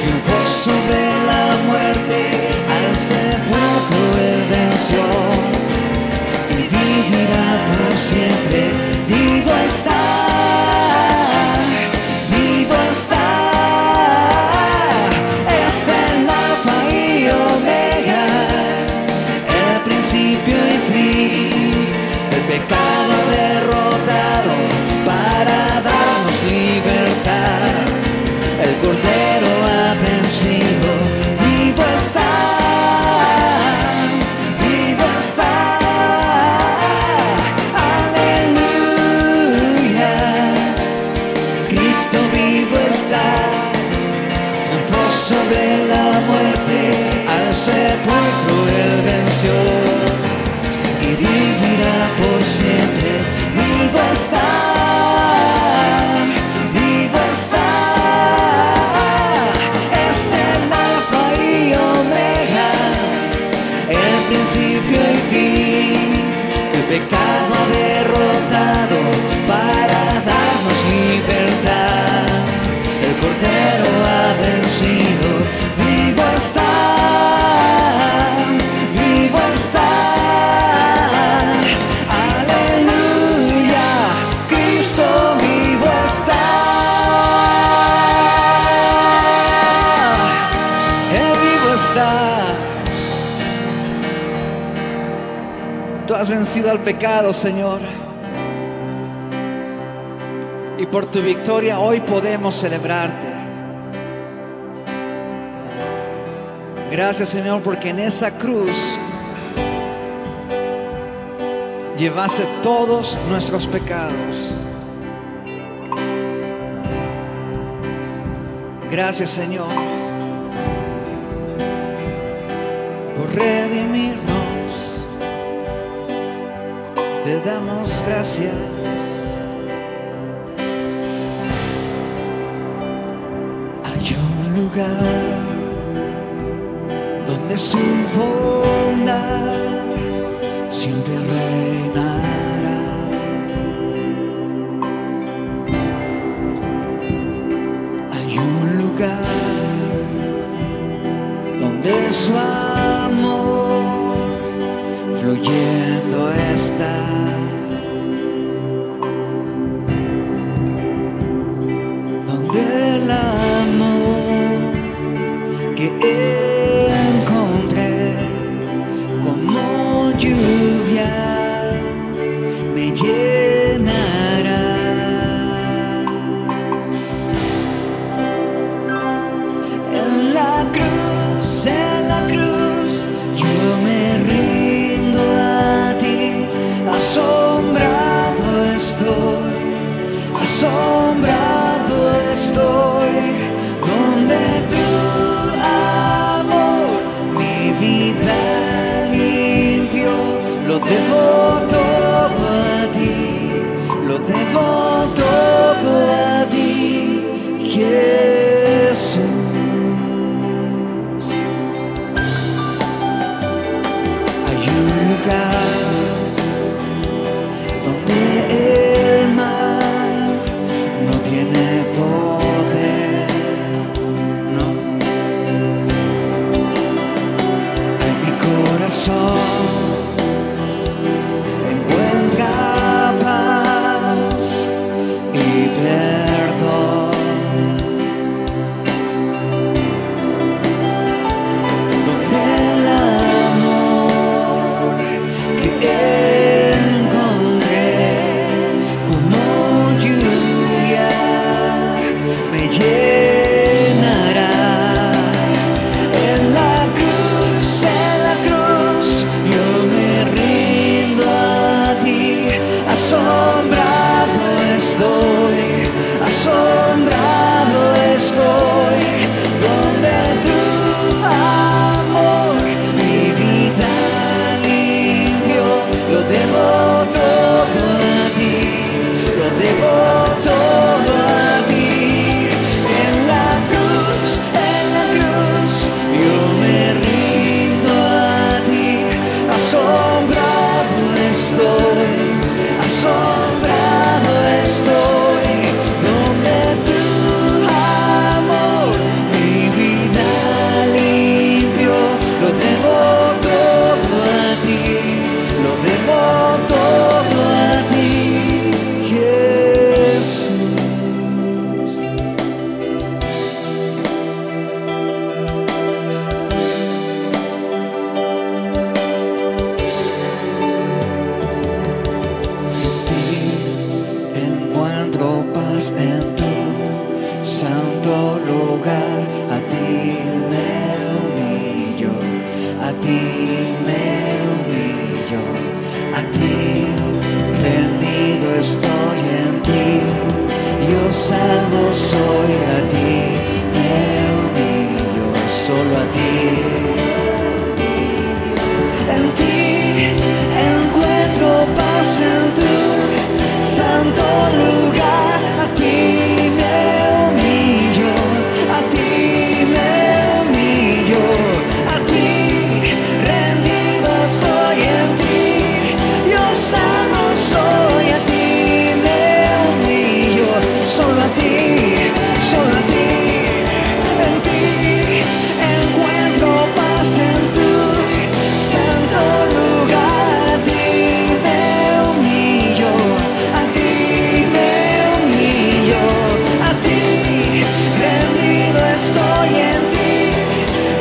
triunfó sobre la muerte, al sepulcro él venció y vivirá por siempre. Vivo está, vivo está. Es el alfa y omega, el principio y fin, el pecado derrotado para darnos libertad. El Cordero ha vencido. Vivo está, vivo está. Aleluya, Cristo vivo está. Triunfó sobre la muerte, al sepulcro él venció y vivirá por siempre. Vivo está, vivo está. Es el alfa y omega, el principio y fin, el pecado derrotado para darnos libertad. El Cordero ha vencido. Vivo está, vivo está. Aleluya, Cristo vivo está. Él vivo está. Tú has vencido al pecado, Señor, y por tu victoria hoy podemos celebrarte. Gracias, Señor, porque en esa cruz llevaste todos nuestros pecados. Gracias, Señor, por redimirnos. Te damos gracias. Hay un lugar donde su bondad siempre reinará. Hay un lugar donde su amor fluyendo está. Donde el amor que encontré como lluvia me llenará. En la cruz yo me rindo a ti. Asombrado estoy, asombrado estoy, donde tú ti. En ti encuentro paz en tu santo lugar. A ti me humillo, a ti me humillo, a ti rendido soy en ti. Yo sano soy, a ti me humillo, solo a ti, solo a ti. En ti encuentro paz en tu santo lugar. A ti me humillo, a ti me humillo, a ti rendido estoy en ti.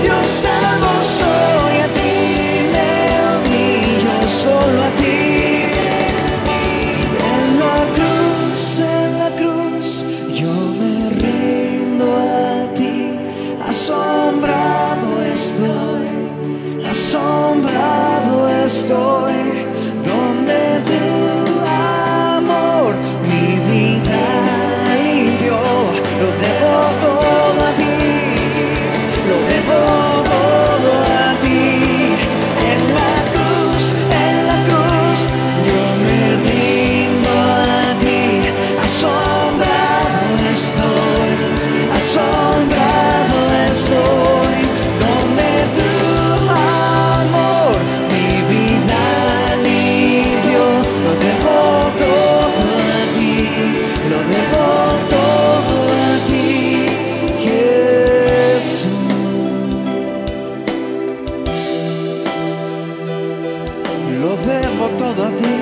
Yo salvo soy, a ti me humillo, solo a ti. En la cruz, yo me rindo a ti. Asombrado estoy, asombrado estoy, donde tu amor mi vida limpió. Lo debo todo a ti, lo debo todo a ti. En la cruz, yo me rindo a ti. Asombrado estoy, asombrado estoy, donde tu amor mi vida limpió. Lo debo todo a ti, lo debo todo a ti, Jesús. Lo debo todo a ti.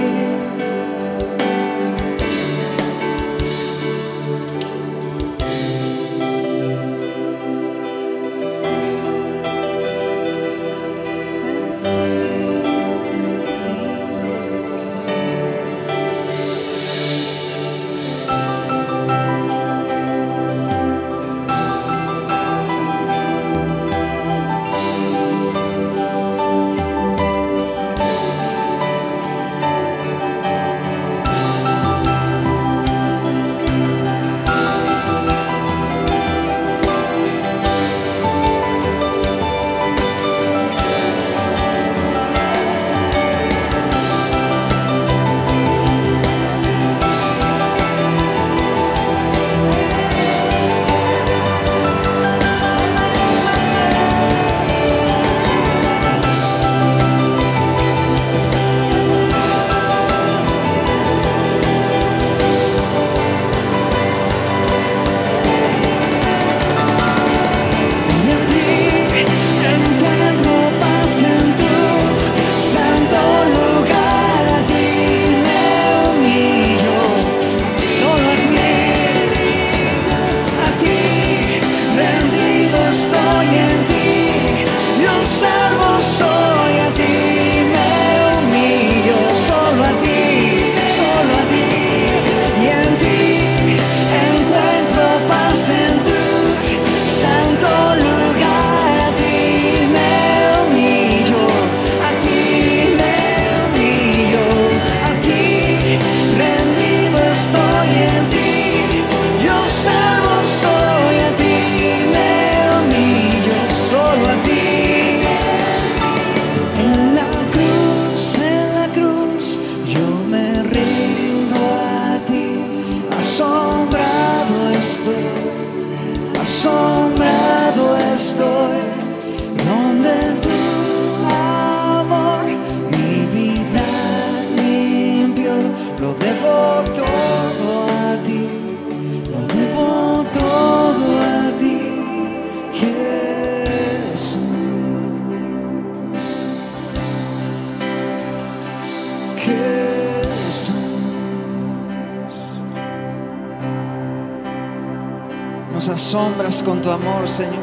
Nos asombras con tu amor, Señor,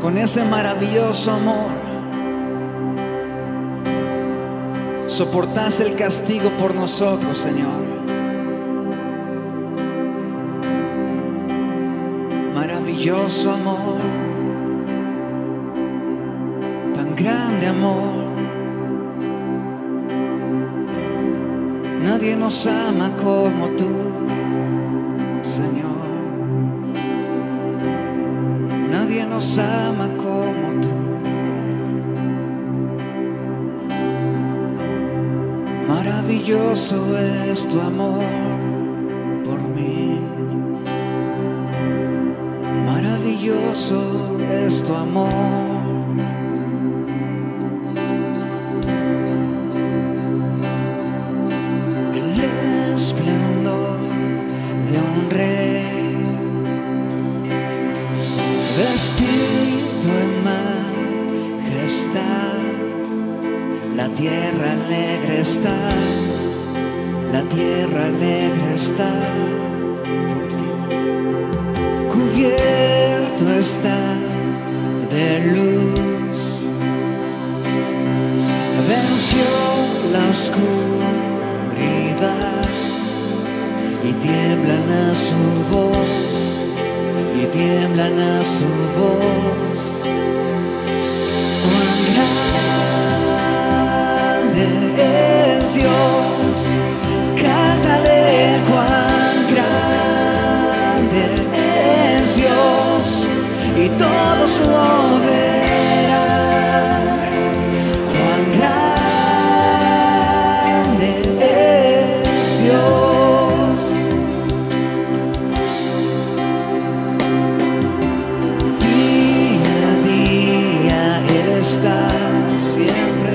con ese maravilloso amor. Soportaste el castigo por nosotros, Señor. Maravilloso amor, tan grande amor. Nadie nos ama como tú, Señor. Nadie nos ama como tú. Maravilloso es tu amor por mí. Maravilloso es tu amor. El esplendor de un rey vestido en majestad. La tierra alegre está, la tierra alegre está por ti. Cubierto está de luz, venció la oscuridad y tiemblan a su voz, y tiemblan a su voz. Cuán grande es Dios, cántale cuán grande es Dios, y todos lo verán. Cuán grande es Dios. Día a día Él está siempre.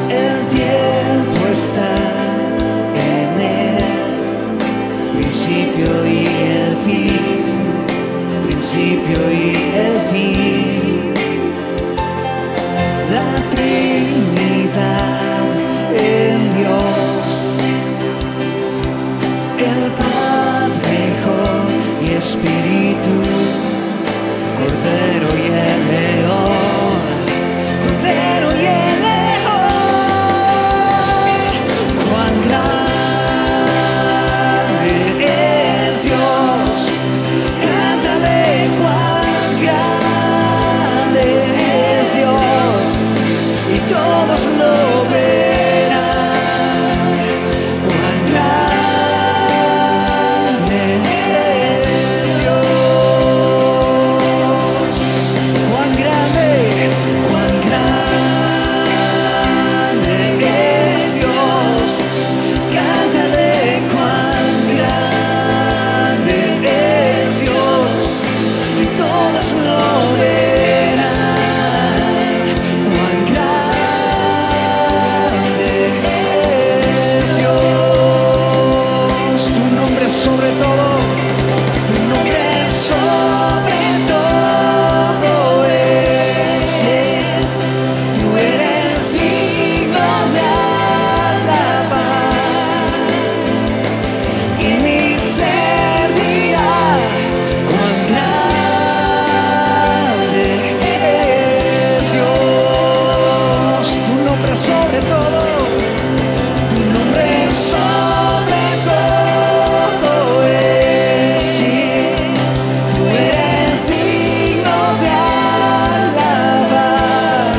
El tiempo está en Él, principio y el fin, principio y el fin. La Trinidad en Dios, el Padre, Hijo y Espíritu, Cordero y el León, Cordero y el León. Cuán grande es Dios, cántale cuán grande es Dios, y todos lo verán. Cuán grande es Dios, cuán grande es Dios. Cántale cuán grande es Dios, y todos lo verán. Cuán grande es Dios. Tu nombre es sobre todo, tu nombre es sobre todo es. Tú eres digno de alabar, y mi ser dirá cuán grande es Dios. Tu nombre es sobre todo, tu nombre es sobre todo es. Tú eres digno de alabar,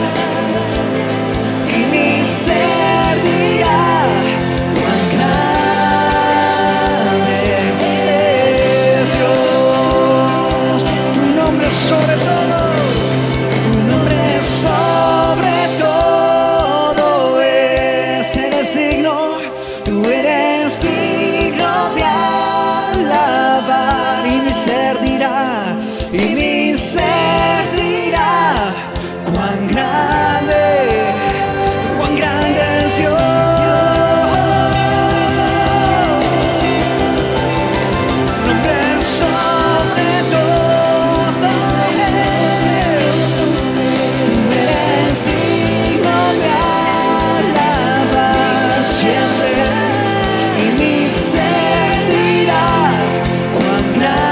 y mi ser dirá cuán grande es Dios. Tu nombre es sobre todo, tu nombre es sobre todo es. Eres digno, tú eres digno de alabar, y mi ser dirá, y mi ser dirá cuán grande es Dios. Nombre sobre todo es. Tú eres digno de alabar siempre, y mi ser dirá cuán grande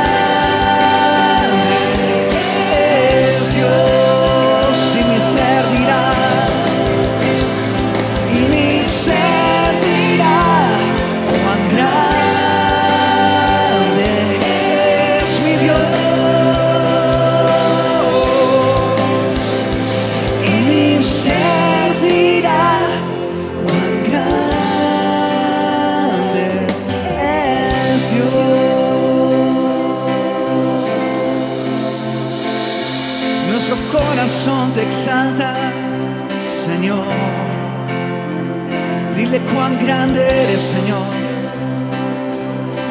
nuestro corazón te exalta, Señor. Dile cuán grande eres, Señor.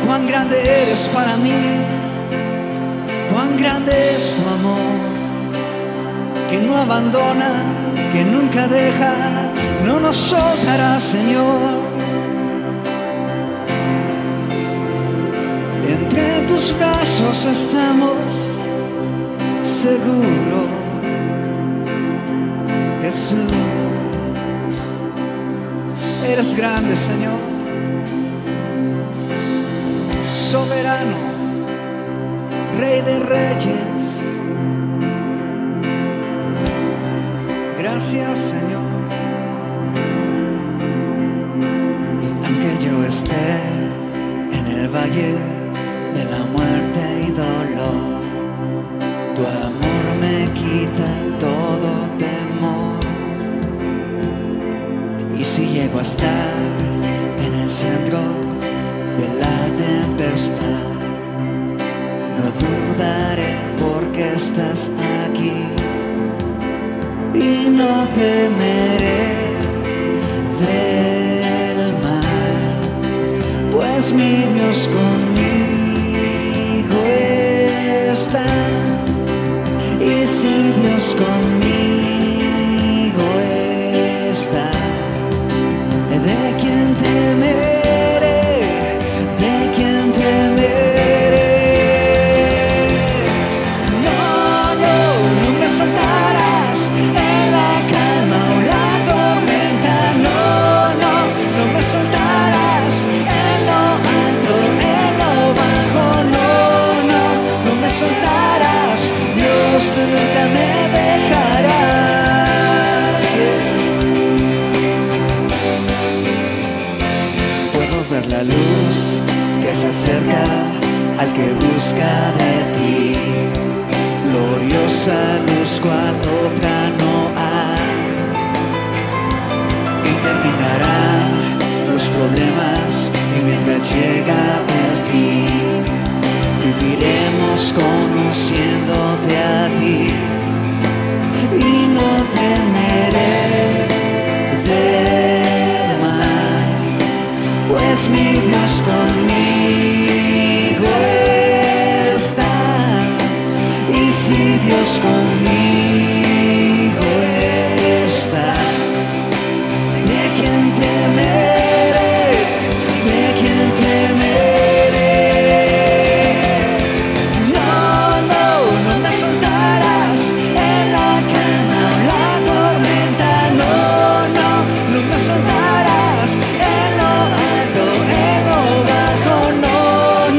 Cuán grande eres para mí. Cuán grande es tu amor, que no abandona, que nunca deja, no nos soltará, Señor. Entre tus brazos estamos seguros, Jesús. Eres grande, Señor, soberano, Rey de reyes. Gracias, Señor. Y aunque yo esté en el valle de la muerte y dolor, tu amor me quita todo temor. Y si llego a estar en el centro de la tempestad, no dudaré porque estás aquí. Y no temeré del mal, pues mi Dios conmigo está. Y si Dios conmigo está, ¿de quién temeré? ¿De quién temeré? No, no, no me soltarás en la calma o la tormenta. No, no, no me soltarás en lo alto, en lo bajo. No, no, no me soltarás. Dios, tú nunca me dejarás. Puedo ver la luz que se acerca al que busca de ti. Gloriosa luz cual otra no hay. Y terminarán los problemas y mientras llega el fin, viviremos conociéndote a ti. Y no temeré del mal, pues mi Dios conmigo está. Y si Dios conmigo está, ¿de quién temeré? ¿De quién temeré? No, no, no me soltarás en la calma o la tormenta. No, no, no me soltarás en lo alto, en lo bajo. No,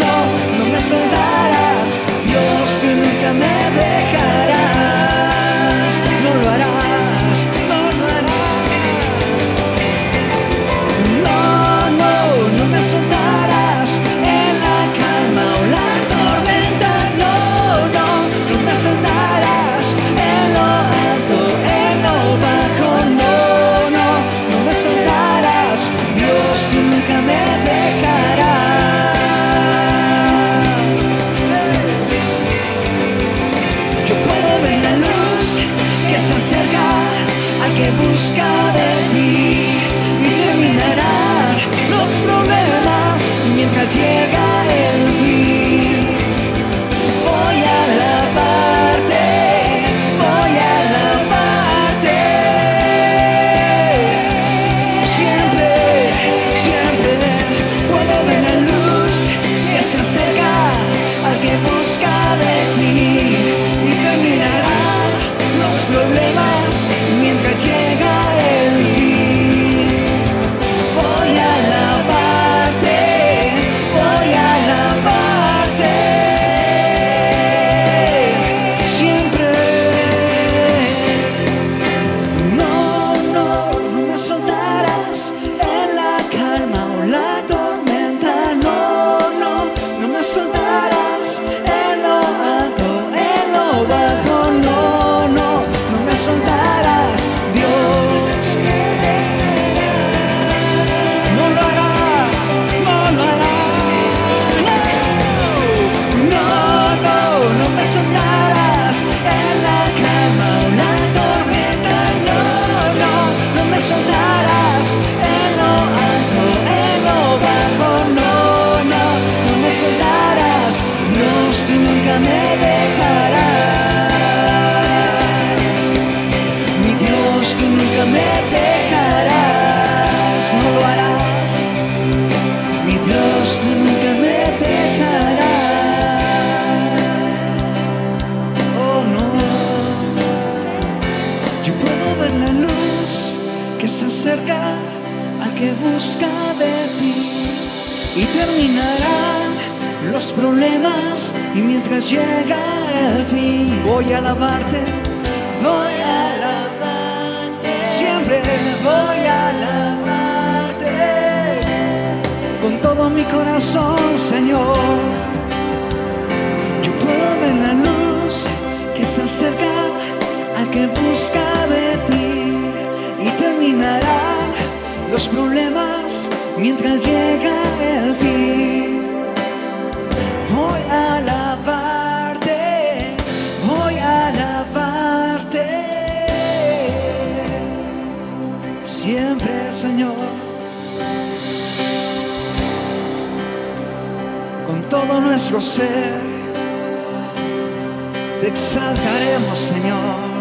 no, no me soltarás. Dios, tú nunca me dejarás. me dejarás. Mi Dios, tú nunca me dejarás, no lo harás. Mi Dios, tú nunca me dejarás. Oh no, yo puedo ver la luz que se acerca al que busca de ti, y terminarán los problemas, y mientras llega el fin, voy a alabarte, voy a alabarte, siempre voy a alabarte, con todo mi corazón, Señor. Yo puedo ver la luz que se acerca al que busca de ti, y terminarán los problemas mientras llega el fin. Voy a alabarte, voy a alabarte, siempre, Señor. Con todo nuestro ser te exaltaremos, Señor.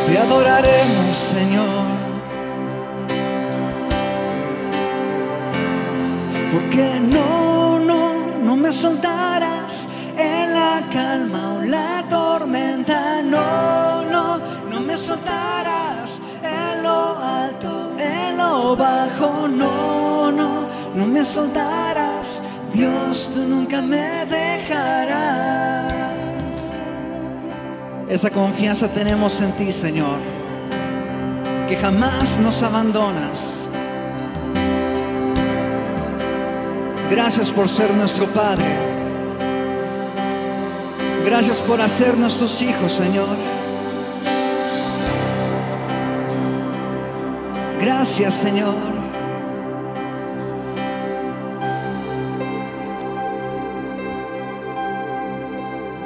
Te adoraremos, Señor, porque no me soltarás en la calma o la tormenta. No me soltarás en lo alto, en lo bajo. No me soltarás. Dios, tú nunca me dejarás. Esa confianza tenemos en ti, Señor, que jamás nos abandonas. Gracias por ser nuestro Padre. Gracias por hacer nuestros hijos, Señor. Gracias, Señor.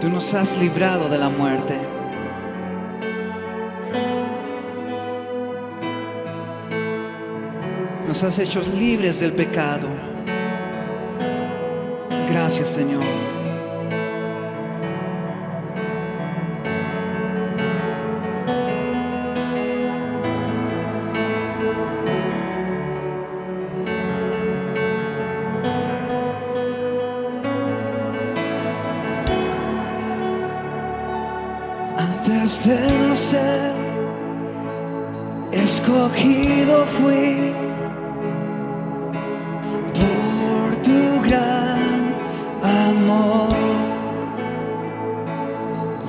Tú nos has librado de la muerte. Nos has hecho libres del pecado. Gracias, Señor. Antes de nacer, escogido fui por tu gran amor.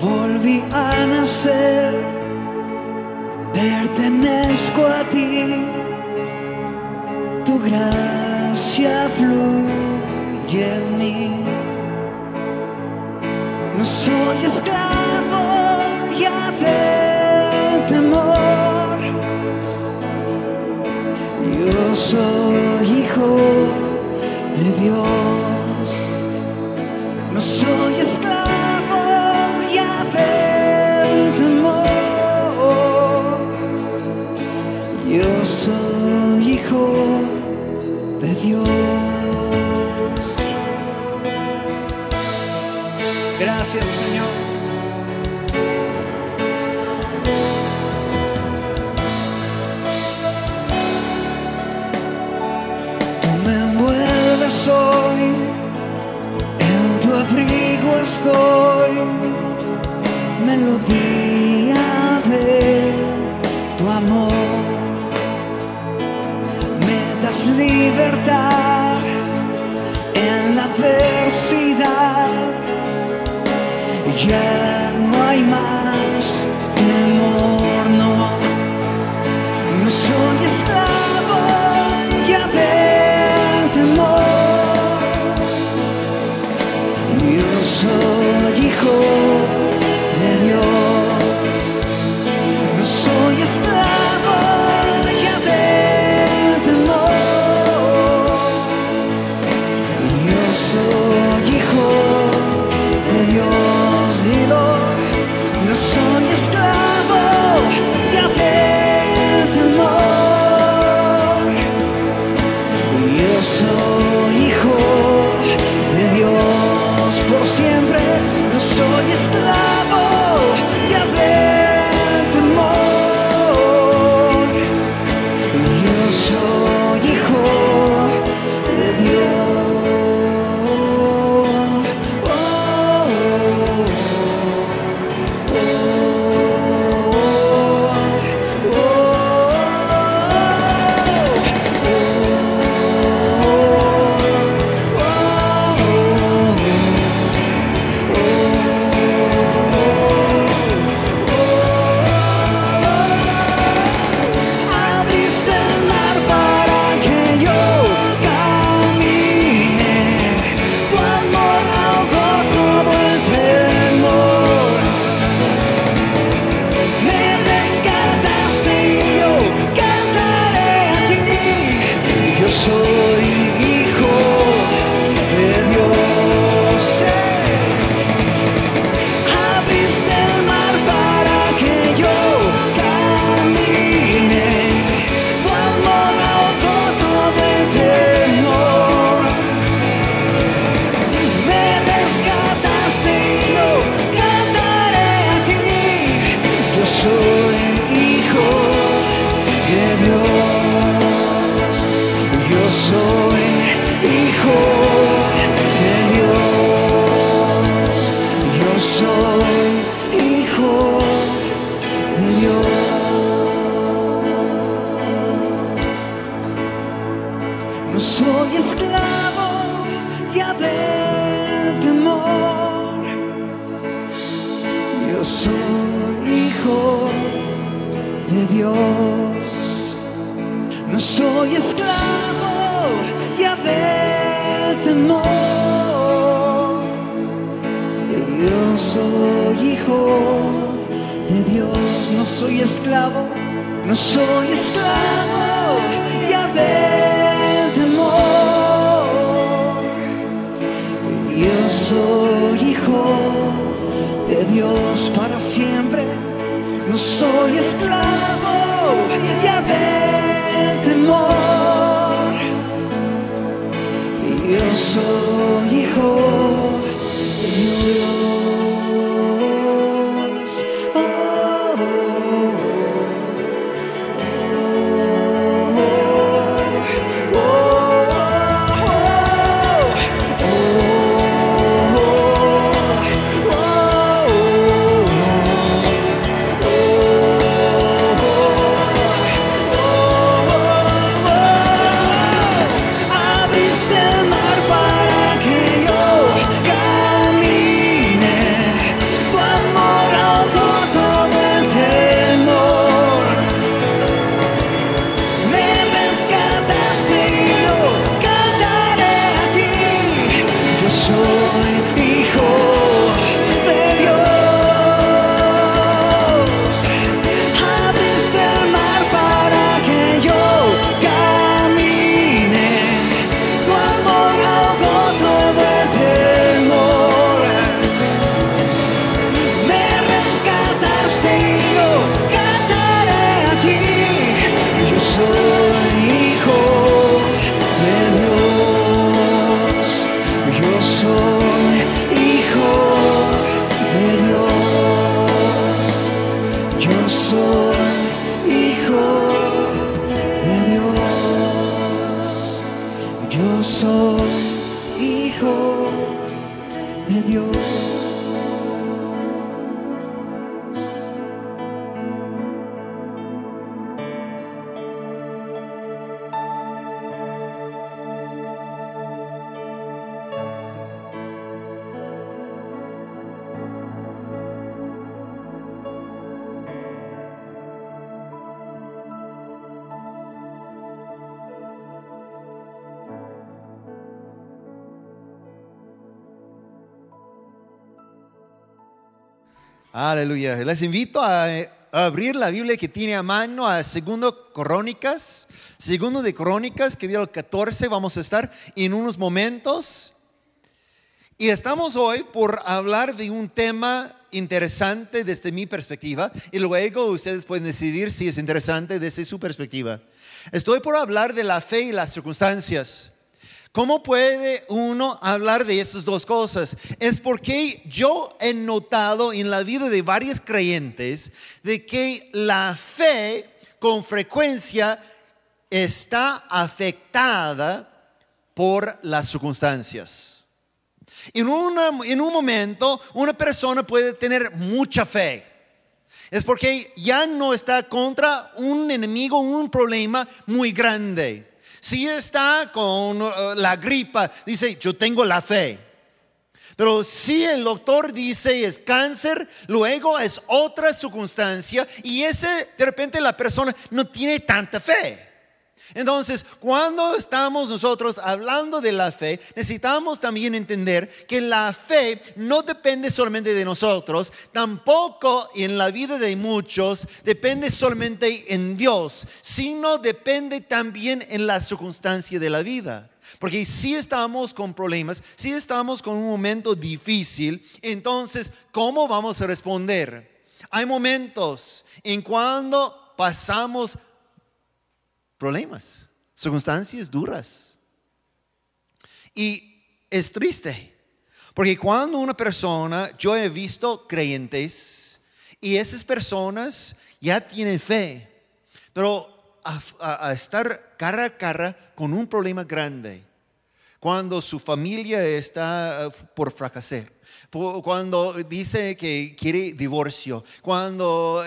Volví a nacer, pertenezco a ti. Tu gracia fluye en mí. No soy esclavo ya del temor. Yo soy hijo de Dios. No soy esclavo ya del temor. Yo soy hijo de Dios. Gracias, Señor. Tú me envuelves hoy, en tu abrigo estoy, melodía de tu amor. Me das libertad en la adversidad. Ya no hay más temor, no. No soy esclavo ya del temor. Yo soy hijo de Dios. No soy esclavo ya del temor. Yo soy hijo de Dios. No soy esclavo ya del temor. temor. Yo soy hijo de Dios, no soy esclavo ya del temor. Yo soy hijo de Dios, no soy esclavo, no soy esclavo ya del temor. Yo soy hijo de Dios para siempre, no soy esclavo ya del temor. Yo soy hijo de Dios. Yo soy hijo de Dios. Aleluya. Les invito a abrir la Biblia que tiene a mano a Segundo de Crónicas, capítulo 14. Vamos a estar en unos momentos. Y estamos hoy por hablar de un tema interesante desde mi perspectiva. Y luego ustedes pueden decidir si es interesante desde su perspectiva. Estoy por hablar de la fe y las circunstancias. ¿Cómo puede uno hablar de esas dos cosas? Es porque yo he notado en la vida de varios creyentes de que la fe con frecuencia está afectada por las circunstancias. En un momento una persona puede tener mucha fe. Es porque ya no está contra un enemigo, un problema muy grande. Si está con la gripa, dice, yo tengo la fe. Pero si el doctor dice es cáncer, luego es otra circunstancia y de repente la persona no tiene tanta fe. Entonces, cuando estamos nosotros hablando de la fe, necesitamos también entender que la fe no depende solamente de nosotros, tampoco en la vida de muchos depende solamente en Dios, sino depende también en la circunstancia de la vida. Porque si estamos con problemas, si estamos con un momento difícil, entonces, ¿cómo vamos a responder? Hay momentos en cuando pasamos problemas, circunstancias duras. Y es triste, porque cuando una persona, yo he visto creyentes, y esas personas ya tienen fe, pero a estar cara a cara con un problema grande, cuando su familia está por fracasar, cuando dice que quiere divorcio, cuando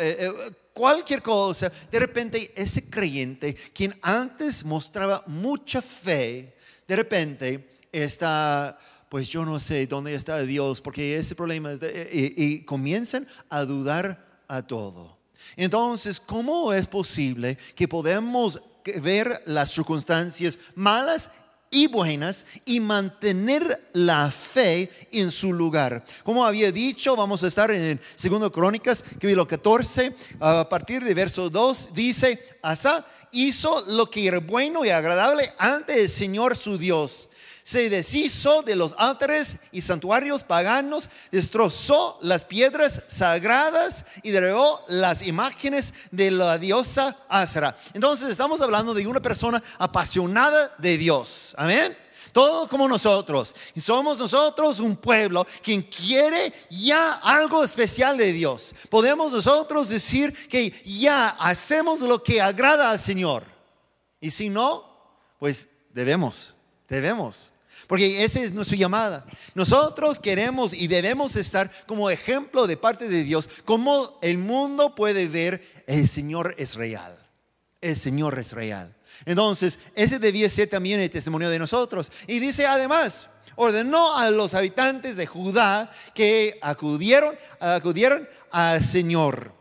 cualquier cosa, de repente ese creyente, quien antes mostraba mucha fe, de repente está pues yo no sé dónde está Dios, porque ese problema es y comienzan a dudar a todo. Entonces, ¿cómo es posible que podemos ver las circunstancias malas y buenas y mantener la fe en su lugar? Como había dicho, vamos a estar en 2 Crónicas, capítulo 14, a partir de verso 2, dice: Asa hizo lo que era bueno y agradable ante el Señor su Dios. Se deshizo de los altares y santuarios paganos, destrozó las piedras sagradas y derribó las imágenes de la diosa Asera. Entonces estamos hablando de una persona apasionada de Dios. Amén. Todo como nosotros. Y somos nosotros un pueblo quien quiere ya algo especial de Dios. Podemos nosotros decir que ya hacemos lo que agrada al Señor. Y si no, pues debemos. Porque esa es nuestra llamada. Nosotros queremos y debemos estar como ejemplo de parte de Dios. Como el mundo puede ver, el Señor es real. El Señor es real. Entonces, ese debía ser también el testimonio de nosotros. Y dice además, ordenó a los habitantes de Judá que acudieron al Señor,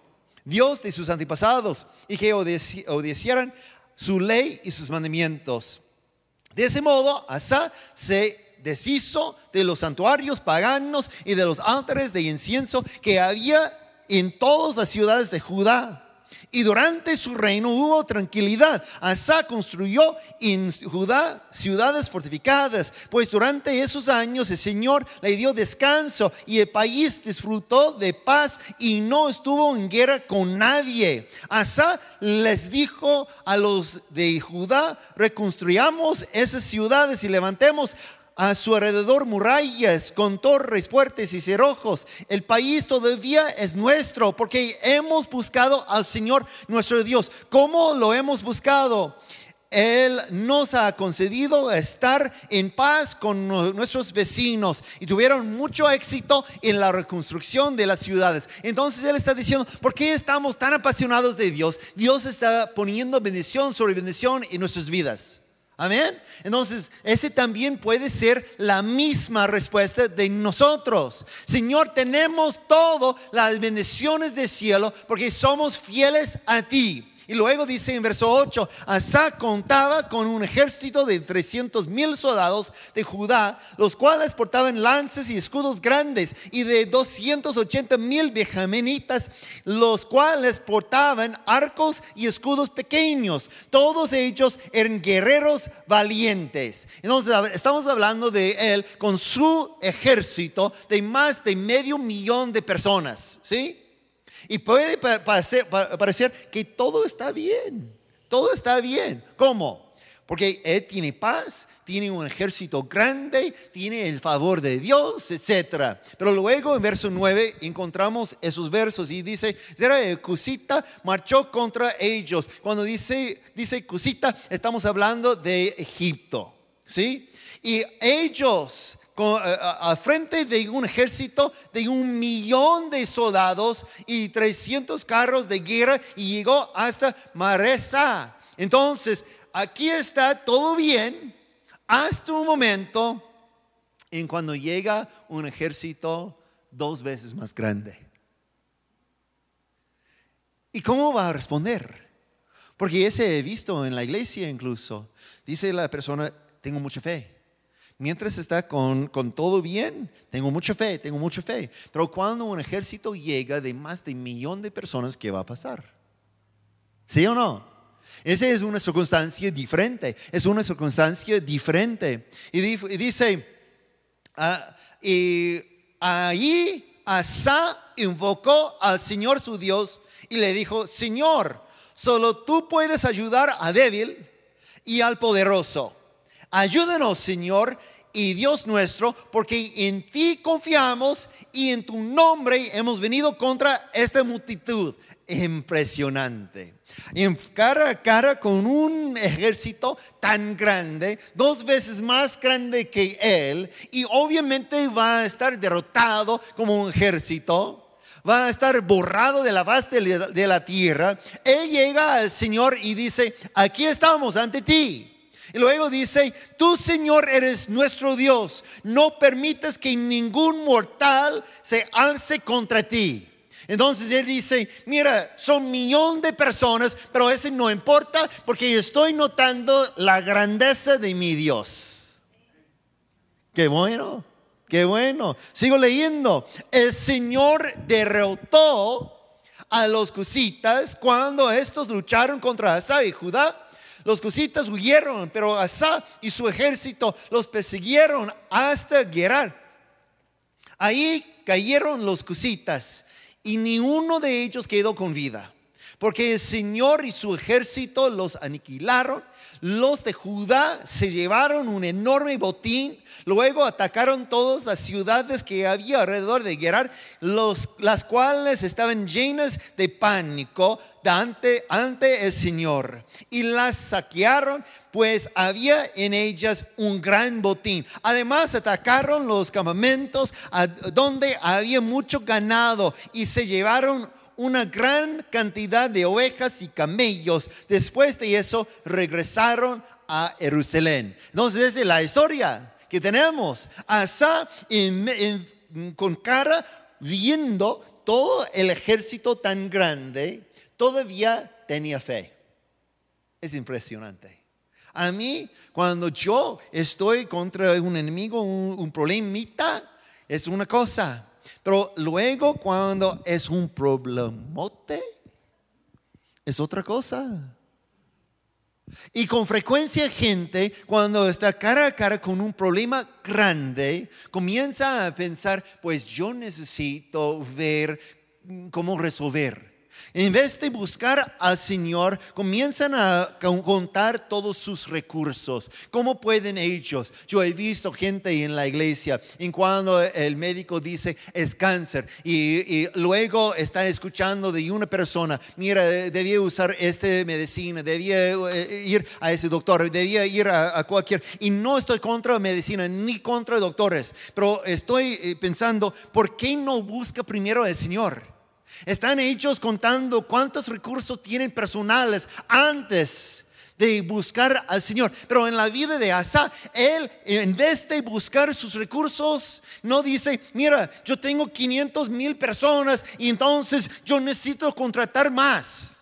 Dios de sus antepasados, y que obedecieran su ley y sus mandamientos. De ese modo, Asa se deshizo de los santuarios paganos y de los altares de incienso que había en todas las ciudades de Judá. Y durante su reino hubo tranquilidad. Asa construyó en Judá ciudades fortificadas, pues durante esos años el Señor le dio descanso y el país disfrutó de paz y no estuvo en guerra con nadie. Asa les dijo a los de Judá: reconstruyamos esas ciudades y levantemos a su alrededor murallas con torres fuertes y cerrojos. El país todavía es nuestro, porque hemos buscado al Señor nuestro Dios. ¿Cómo lo hemos buscado? Él nos ha concedido estar en paz con nuestros vecinos y tuvieron mucho éxito en la reconstrucción de las ciudades. Entonces Él está diciendo: ¿por qué estamos tan apasionados de Dios? Dios está poniendo bendición sobre bendición en nuestras vidas. Amén. Entonces, ese también puede ser la misma respuesta de nosotros. Señor, tenemos todas las bendiciones del cielo porque somos fieles a ti. Y luego dice en verso 8: Asa contaba con un ejército de 300,000 soldados de Judá, los cuales portaban lanzas y escudos grandes, y de 280,000 benjaminitas, los cuales portaban arcos y escudos pequeños. Todos ellos eran guerreros valientes. Entonces estamos hablando de él con su ejército de más de 500,000 de personas, ¿sí? Y puede parecer que todo está bien. Todo está bien. ¿Cómo? Porque él tiene paz, tiene un ejército grande, tiene el favor de Dios, etc. Pero luego en verso 9 encontramos esos versos y dice: Zera el Cusita marchó contra ellos. Cuando dice Cusita, estamos hablando de Egipto, ¿sí? Y ellos, al frente de un ejército de 1,000,000 de soldados y 300 carros de guerra, y llegó hasta Maresa. Entonces, aquí está todo bien hasta un momento en cuando llega un ejército 2 veces más grande. ¿Y cómo va a responder? Porque ese he visto en la iglesia incluso. Dice la persona: tengo mucha fe. Mientras está con todo bien, tengo mucha fe. Pero cuando un ejército llega de más de 1,000,000 de personas, ¿qué va a pasar? ¿Sí o no? Esa es una circunstancia diferente. Y dice: y ahí Asa invocó al Señor su Dios y le dijo: Señor, solo tú puedes ayudar al débil y al poderoso. Ayúdanos, Señor y Dios nuestro, porque en ti confiamos y en tu nombre hemos venido contra esta multitud. Impresionante. En cara a cara con un ejército tan grande, 2 veces más grande que él, y obviamente va a estar derrotado como un ejército. Va a estar borrado de la faz de la tierra. Él llega al Señor y dice: aquí estamos ante ti. Y luego dice, tú Señor eres nuestro Dios, no permites que ningún mortal se alce contra ti. Entonces él dice, mira, son 1,000,000 de personas, pero eso no importa porque yo estoy notando la grandeza de mi Dios. Qué bueno, qué bueno. Sigo leyendo. El Señor derrotó a los cusitas cuando estos lucharon contra Asa y Judá. Los cusitas huyeron, pero Asa y su ejército los persiguieron hasta Gerar. Ahí cayeron los cusitas y ni uno de ellos quedó con vida, porque el Señor y su ejército los aniquilaron. Los de Judá se llevaron un enorme botín. Luego atacaron todas las ciudades que había alrededor de Gerar, las cuales estaban llenas de pánico ante el Señor. Y las saquearon, pues había en ellas un gran botín. Además atacaron los campamentos donde había mucho ganado y se llevaron una gran cantidad de ovejas y camellos. Después de eso regresaron a Jerusalén. Entonces esa es la historia que tenemos. Asa con cara viendo todo el ejército tan grande, todavía tenía fe. Es impresionante. A mí, cuando yo estoy contra un enemigo, un problemita, es una cosa. Pero luego cuando es un problemote, es otra cosa. Y con frecuencia gente, cuando está cara a cara con un problema grande, comienza a pensar, pues yo necesito ver cómo resolver. En vez de buscar al Señor, comienzan a contar todos sus recursos. ¿Cómo pueden ellos? Yo he visto gente en la iglesia, en cuando el médico dice es cáncer, y luego están escuchando de una persona, mira, debía usar esta medicina, debía ir a ese doctor, debía ir a cualquier. Y no estoy contra medicina ni contra doctores, pero estoy pensando, ¿por qué no busca primero al Señor? Están ellos contando cuántos recursos tienen personales antes de buscar al Señor. Pero en la vida de Asa, él en vez de buscar sus recursos, no dice, mira, yo tengo 500,000 personas y entonces yo necesito contratar más.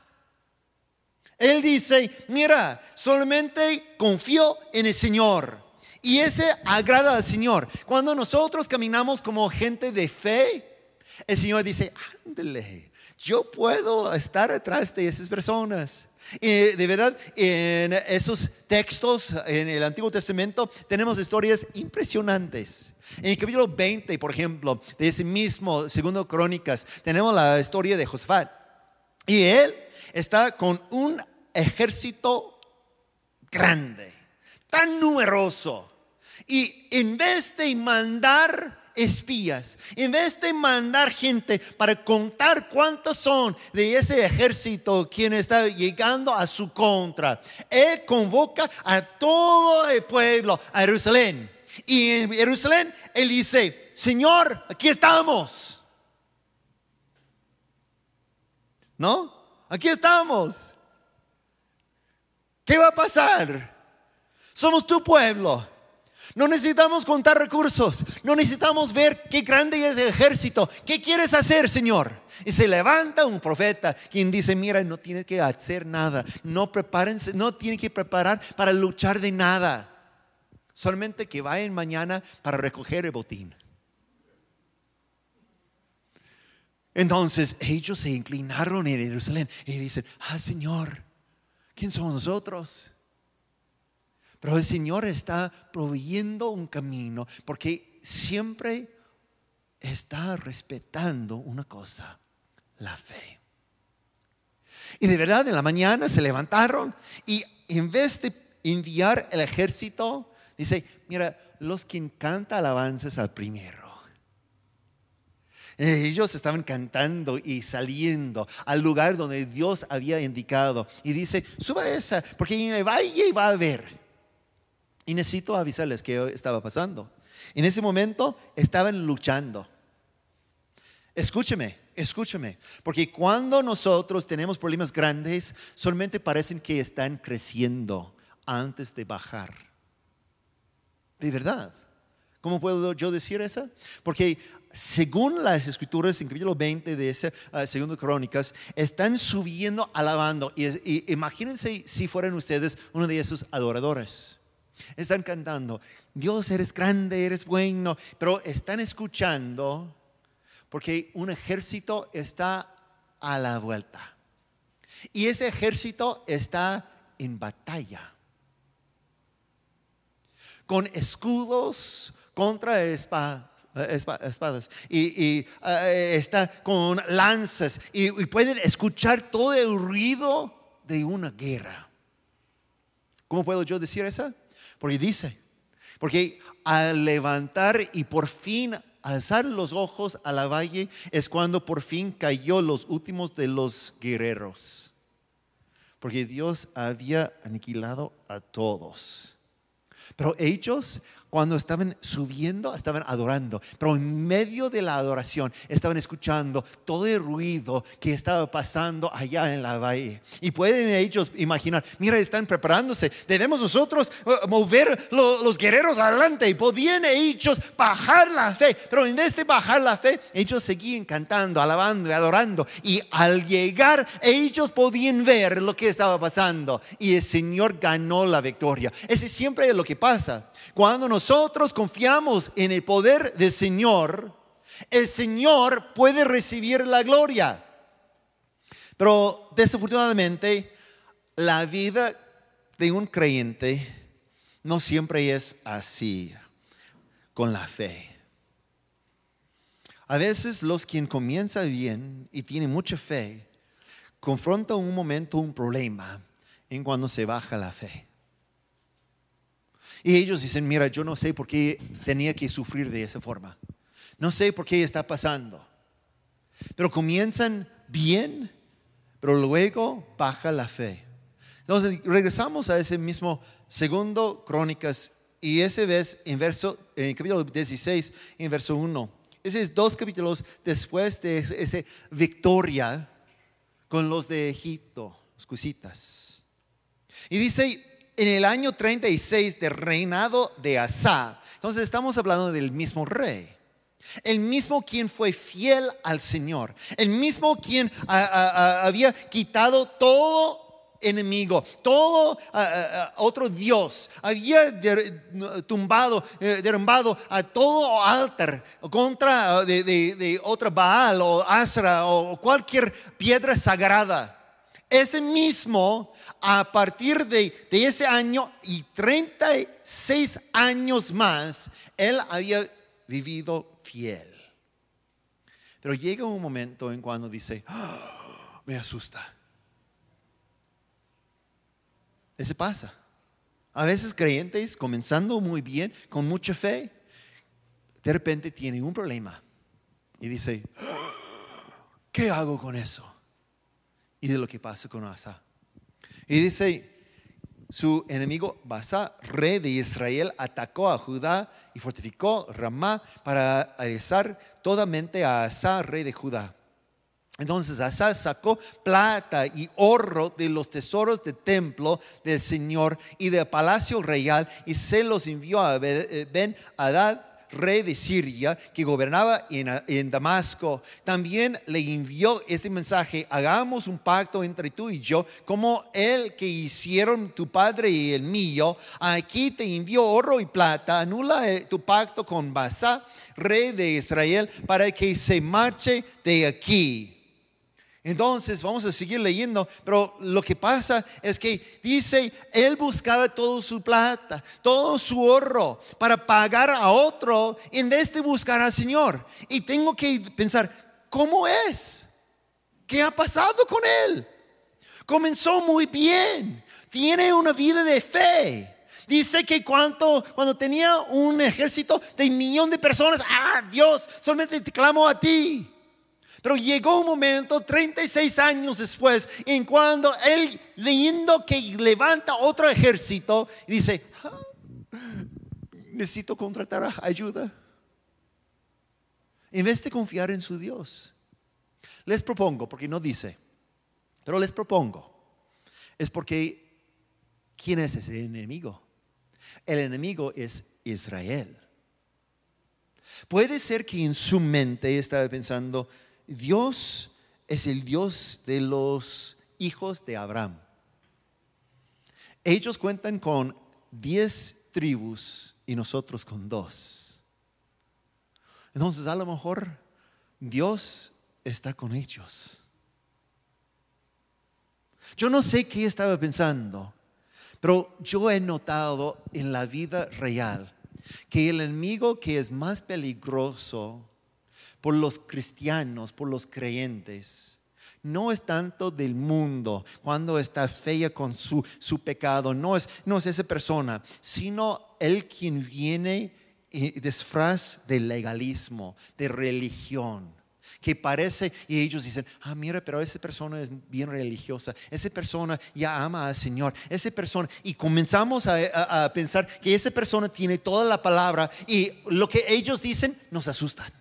Él dice, mira, solamente confío en el Señor. Y ese agrada al Señor. Cuando nosotros caminamos como gente de fe, el Señor dice, ándale, yo puedo estar atrás de esas personas. De verdad, en esos textos en el Antiguo Testamento tenemos historias impresionantes. En el capítulo 20, por ejemplo, de ese mismo 2 Crónicas, tenemos la historia de Josafat. Y él está con un ejército grande, tan numeroso. Y en vez de mandar espías, en vez de mandar gente para contar cuántos son de ese ejército quien está llegando a su contra, él convoca a todo el pueblo a Jerusalén. Y en Jerusalén él dice, Señor, aquí estamos. ¿No? Aquí estamos. ¿Qué va a pasar? Somos tu pueblo. No necesitamos contar recursos. No necesitamos ver qué grande es el ejército. ¿Qué quieres hacer, Señor? Y se levanta un profeta quien dice, mira, no tienes que hacer nada. No prepárense, no tienen que preparar para luchar de nada. Solamente que vayan mañana para recoger el botín. Entonces ellos se inclinaron en Jerusalén y dicen, Señor, ¿quién somos nosotros? Pero el Señor está proveyendo un camino porque siempre está respetando una cosa, la fe. Y de verdad en la mañana se levantaron y en vez de enviar el ejército, dice, mira, los que cantan alabanzas al primero. Ellos estaban cantando y saliendo al lugar donde Dios había indicado. Y dice, suba esa, porque en el valle va a haber. Y necesito avisarles qué estaba pasando. En ese momento estaban luchando. Escúcheme, porque cuando nosotros tenemos problemas grandes, solamente parecen que están creciendo antes de bajar. De verdad. ¿Cómo puedo yo decir eso? Porque según las escrituras en capítulo 20 de ese segundo Crónicas, están subiendo alabando. Y imagínense si fueran ustedes uno de esos adoradores. Están cantando, Dios eres grande, eres bueno, pero están escuchando porque un ejército está a la vuelta. Y ese ejército está en batalla. Con escudos contra espadas. Y está con lanzas. Y pueden escuchar todo el ruido de una guerra. ¿Cómo puedo yo decir eso? Porque al levantar y por fin alzar los ojos a la valle es cuando por fin cayó los últimos de los guerreros. Porque Dios había aniquilado a todos. Pero ellos, cuando estaban subiendo, estaban adorando. Pero en medio de la adoración estaban escuchando todo el ruido que estaba pasando allá en la valle. Y pueden ellos imaginar, mira, están preparándose. Debemos nosotros mover los guerreros adelante. Y podían ellos bajar la fe. Pero en vez de bajar la fe, ellos seguían cantando, alabando y adorando. Y al llegar, ellos podían ver lo que estaba pasando. Y el Señor ganó la victoria. Ese siempre es lo que pasa. Cuando nosotros confiamos en el poder del Señor, el Señor puede recibir la gloria. Pero desafortunadamente, la vida de un creyente no siempre es así con la fe. A veces los quien comienza bien y tienen mucha fe, confrontan un momento, un problema en cuando se baja la fe. Y ellos dicen, mira, yo no sé por qué tenía que sufrir de esa forma. No sé por qué está pasando. Pero comienzan bien, pero luego baja la fe. Entonces regresamos a ese mismo segundo Crónicas. Y ese vez en capítulo 16, en verso 1. Ese es 2 capítulos después de esa victoria con los de Egipto, los cusitas. Y dice, en el año 36 del reinado de Asa. Entonces estamos hablando del mismo rey. El mismo quien fue fiel al Señor. El mismo quien había quitado todo enemigo, todo otro Dios. Había derrumbado a todo altar contra de otra Baal o Asra o cualquier piedra sagrada. Ese mismo, a partir de ese año y 36 años más, él había vivido fiel. Pero llega un momento en cuando dice, me asusta. Eso pasa. A veces creyentes comenzando muy bien, con mucha fe, de repente tienen un problema. Y dice, ¿qué hago con eso? Y de lo que pasa con Asa. Y dice, su enemigo Baasa, rey de Israel, atacó a Judá y fortificó Ramá para alzar totalmente a Asa, rey de Judá. Entonces Asa sacó plata y oro de los tesoros del templo del Señor y del palacio real y se los envió a Ben-Hadad, rey de Siria, que gobernaba en Damasco. También le envió este mensaje: hagamos un pacto entre tú y yo, como el que hicieron tu padre y el mío. Aquí te envío oro y plata. Anula tu pacto con Baasa, rey de Israel, para que se marche de aquí. Entonces vamos a seguir leyendo, pero lo que pasa es que dice, él buscaba toda su plata, todo su oro para pagar a otro en vez de buscar al Señor. Y tengo que pensar, ¿cómo es? ¿Qué ha pasado con él? Comenzó muy bien, tiene una vida de fe. Dice que cuando tenía un ejército de 1 millón de personas, Dios, solamente te clamo a ti. Pero llegó un momento, 36 años después, en cuando él, leyendo que levanta otro ejército, y dice, necesito contratar ayuda. En vez de confiar en su Dios, les propongo, porque no dice, pero les propongo, es porque ¿quién es ese enemigo? El enemigo es Israel. Puede ser que en su mente estaba pensando, Dios es el Dios de los hijos de Abraham. Ellos cuentan con 10 tribus y nosotros con 2. Entonces a lo mejor Dios está con ellos. Yo no sé qué estaba pensando, pero yo he notado en la vida real que el enemigo que es más peligroso por los cristianos, por los creyentes, no es tanto del mundo, cuando está fea con su pecado, no es esa persona, sino el quien viene disfraz de legalismo, de religión, que parece, y ellos dicen, mira, pero esa persona es bien religiosa, esa persona ya ama al Señor, esa persona, y comenzamos a pensar que esa persona tiene toda la palabra, y lo que ellos dicen nos asustan.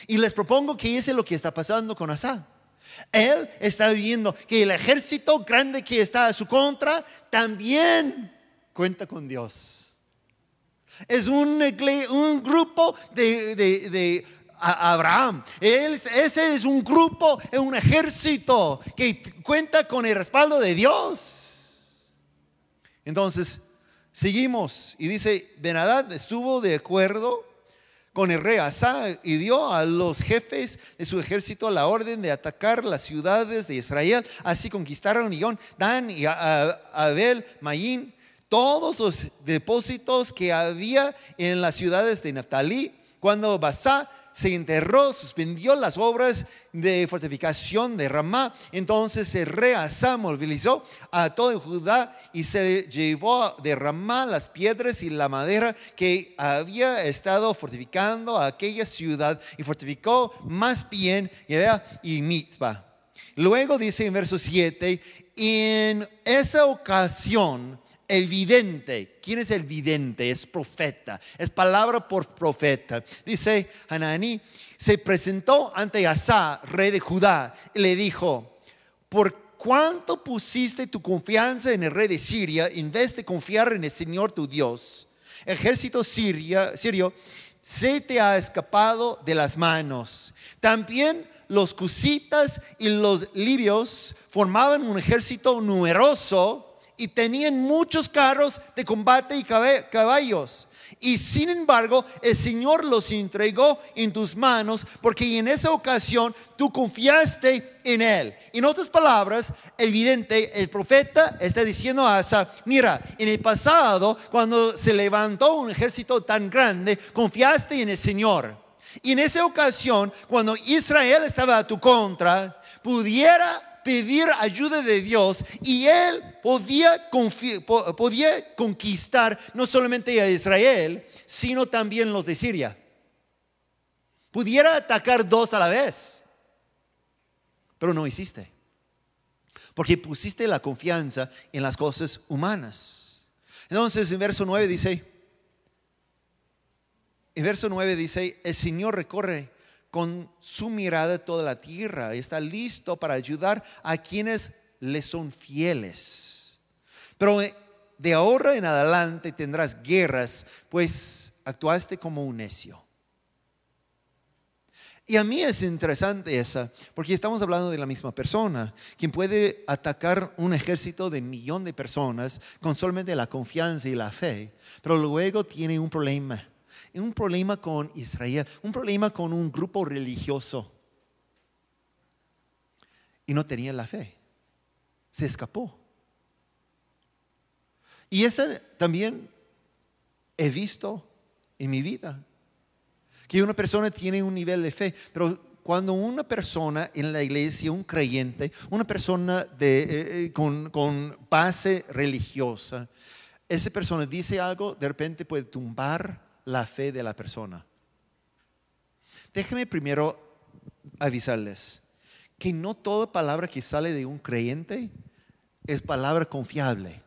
Y les propongo que eso es lo que está pasando con Asa. Él está viendo que el ejército grande que está a su contra también cuenta con Dios. Es un grupo de Abraham. Ese es un grupo, es un ejército que cuenta con el respaldo de Dios. Entonces, seguimos y dice, Ben-Hadad estuvo de acuerdo con el rey Asa y dio a los jefes de su ejército la orden de atacar las ciudades de Israel. Así conquistaron Ión, Dan y Abel, Mayín, todos los depósitos que había en las ciudades de Neftalí. Cuando Basá se enterró, suspendió las obras de fortificación de Ramá. Entonces el rey Asa movilizó a todo Judá y se llevó de Ramá las piedras y la madera que había estado fortificando a aquella ciudad, y fortificó más bien Gibeá y Mizpa. Luego dice en verso 7, en esa ocasión el vidente, ¿quién es el vidente? Es profeta, es palabra por profeta. Dice Hananí, se presentó ante Asa, rey de Judá, y le dijo, ¿por cuánto pusiste tu confianza en el rey de Siria en vez de confiar en el Señor tu Dios? El ejército sirio se te ha escapado de las manos. También los cusitas y los libios formaban un ejército numeroso y tenían muchos carros de combate y caballos. Y sin embargo, el Señor los entregó en tus manos, porque en esa ocasión tú confiaste en Él. En otras palabras, el vidente, el profeta, está diciendo a Asa, mira, en el pasado, cuando se levantó un ejército tan grande, confiaste en el Señor. Y en esa ocasión, cuando Israel estaba a tu contra, pudiera pedir ayuda de Dios, y Él podía conquistar no solamente a Israel, sino también los de Siria. Pudiera atacar 2 a la vez, pero no hiciste, porque pusiste la confianza en las cosas humanas. Entonces en verso 9 dice, el Señor recorre con su mirada toda la tierra, está listo para ayudar a quienes le son fieles. Pero de ahora en adelante tendrás guerras, pues actuaste como un necio. Y a mí es interesante esa, porque estamos hablando de la misma persona, quien puede atacar un ejército de 1 millón de personas con solamente la confianza y la fe, pero luego tiene un problema con Israel, un problema con un grupo religioso, y no tenía la fe, se escapó. Y esa también he visto en mi vida, que una persona tiene un nivel de fe, pero cuando una persona en la iglesia, un creyente, una persona con base religiosa, esa persona dice algo, de repente puede tumbar la fe de la persona. Déjenme primero avisarles que no toda palabra que sale de un creyente es palabra confiable.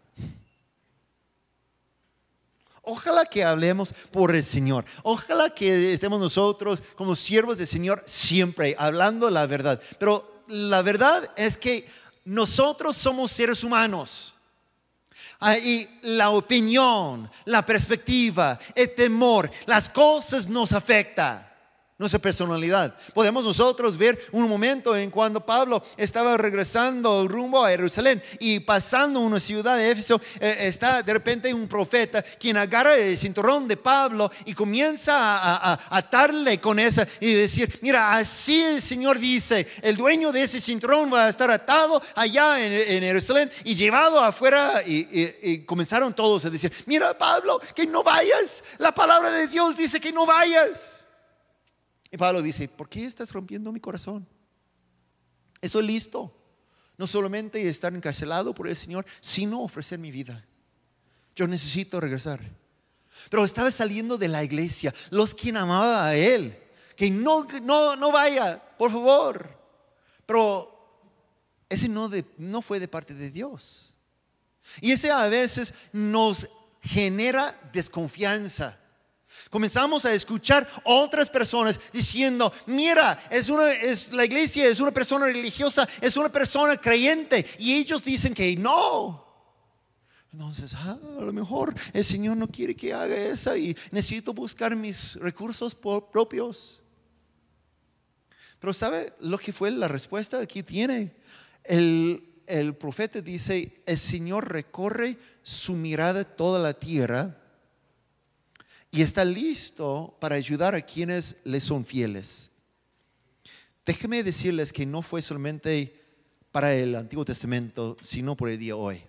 Ojalá que hablemos por el Señor. Ojalá que estemos nosotros como siervos del Señor siempre hablando la verdad. Pero la verdad es que nosotros somos seres humanos. Y la opinión, la perspectiva, el temor, las cosas nos afectan. Nuestra personalidad. Podemos nosotros ver un momento en cuando Pablo estaba regresando rumbo a Jerusalén y pasando una ciudad de Éfeso, está de repente un profeta quien agarra el cinturón de Pablo y comienza a atarle con esa y decir, mira, así el Señor dice, el dueño de ese cinturón va a estar atado allá en Jerusalén y llevado afuera, y comenzaron todos a decir, mira, Pablo, que no vayas, la palabra de Dios dice que no vayas. Y Pablo dice, ¿por qué estás rompiendo mi corazón? Estoy listo, no solamente estar encarcelado por el Señor, sino ofrecer mi vida. Yo necesito regresar. Pero estaba saliendo de la iglesia, los quien amaban a él, que no vaya, por favor. Pero ese no fue de parte de Dios. Y ese a veces nos genera desconfianza. Comenzamos a escuchar otras personas diciendo, mira, la iglesia es una persona religiosa, es una persona creyente, y ellos dicen que no. Entonces, a lo mejor el Señor no quiere que haga eso y necesito buscar mis recursos propios. Pero ¿sabe lo que fue la respuesta? Aquí tiene el profeta dice, el Señor recorre su mirada toda la tierra y está listo para ayudar a quienes le son fieles. Déjenme decirles que no fue solamente para el Antiguo Testamento, sino por el día de hoy.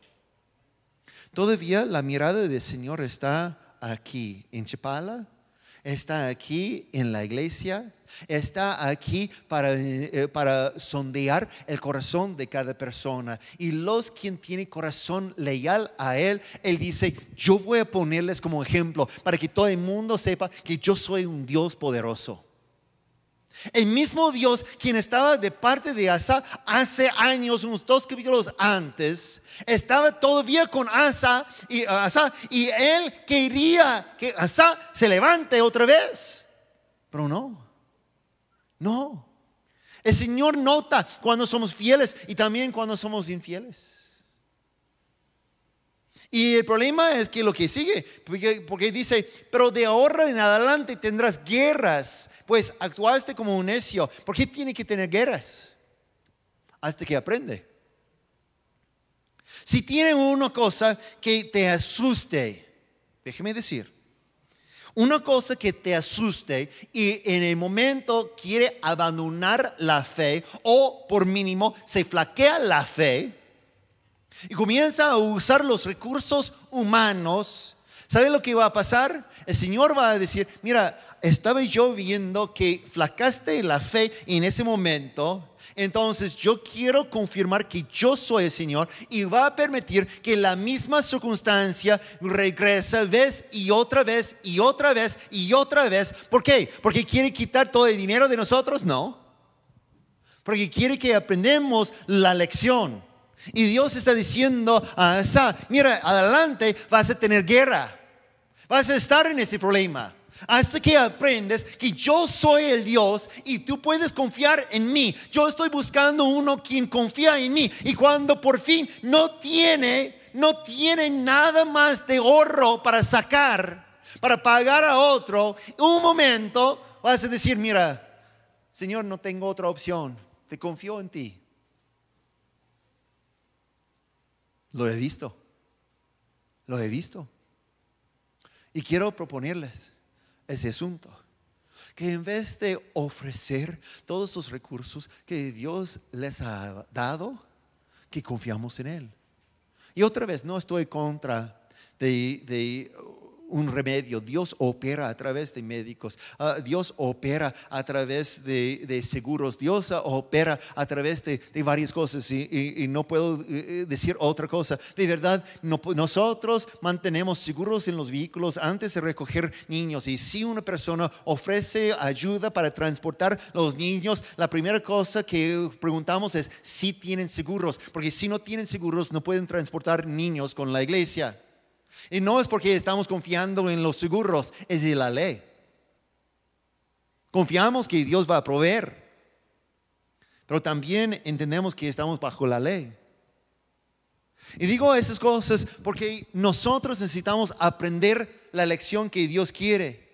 Todavía la mirada del Señor está aquí en Chapala, está aquí en la iglesia, está aquí para sondear el corazón de cada persona. Y los quien tiene corazón leal a Él, Él dice, yo voy a ponerles como ejemplo para que todo el mundo sepa que yo soy un Dios poderoso. El mismo Dios quien estaba de parte de Asa hace años, unos 2 capítulos antes, estaba todavía con Asa y él quería que Asa se levante otra vez, pero no. El Señor nota cuando somos fieles y también cuando somos infieles. Y el problema es que lo que sigue, porque dice, pero de ahora en adelante tendrás guerras, pues actuaste como un necio. ¿Por qué tiene que tener guerras? Hasta que aprende. Si tiene una cosa que te asuste, déjeme decir, una cosa que te asuste y en el momento quiere abandonar la fe o por mínimo se flaquea la fe y comienza a usar los recursos humanos, ¿sabe lo que va a pasar? El Señor va a decir, mira, estaba yo viendo que flacaste la fe en ese momento, entonces yo quiero confirmar que yo soy el Señor y va a permitir que la misma circunstancia regrese vez y otra vez y otra vez y otra vez. ¿Por qué? ¿Porque quiere quitar todo el dinero de nosotros? No. Porque quiere que aprendamos la lección. Y Dios está diciendo a Asa, mira, adelante vas a tener guerra, vas a estar en ese problema hasta que aprendes que yo soy el Dios y tú puedes confiar en mí. Yo estoy buscando uno quien confía en mí, y cuando por fin no tiene nada más de oro para sacar, para pagar a otro, un momento vas a decir, mira, Señor, no tengo otra opción, te confío en ti. Lo he visto. Y quiero proponerles ese asunto, que en vez de ofrecer todos los recursos que Dios les ha dado, que confiamos en Él. Y otra vez, no estoy contra de un remedio. Dios opera a través de médicos, Dios opera a través de seguros, Dios opera a través de varias cosas, y no puedo decir otra cosa. De verdad, nosotros mantenemos seguros en los vehículos antes de recoger niños, y si una persona ofrece ayuda para transportar los niños, la primera cosa que preguntamos es si tienen seguros, porque si no tienen seguros no pueden transportar niños con la iglesia. Y no es porque estamos confiando en los seguros, es de la ley. Confiamos que Dios va a proveer, pero también entendemos que estamos bajo la ley. Y digo esas cosas porque nosotros necesitamos aprender la lección que Dios quiere.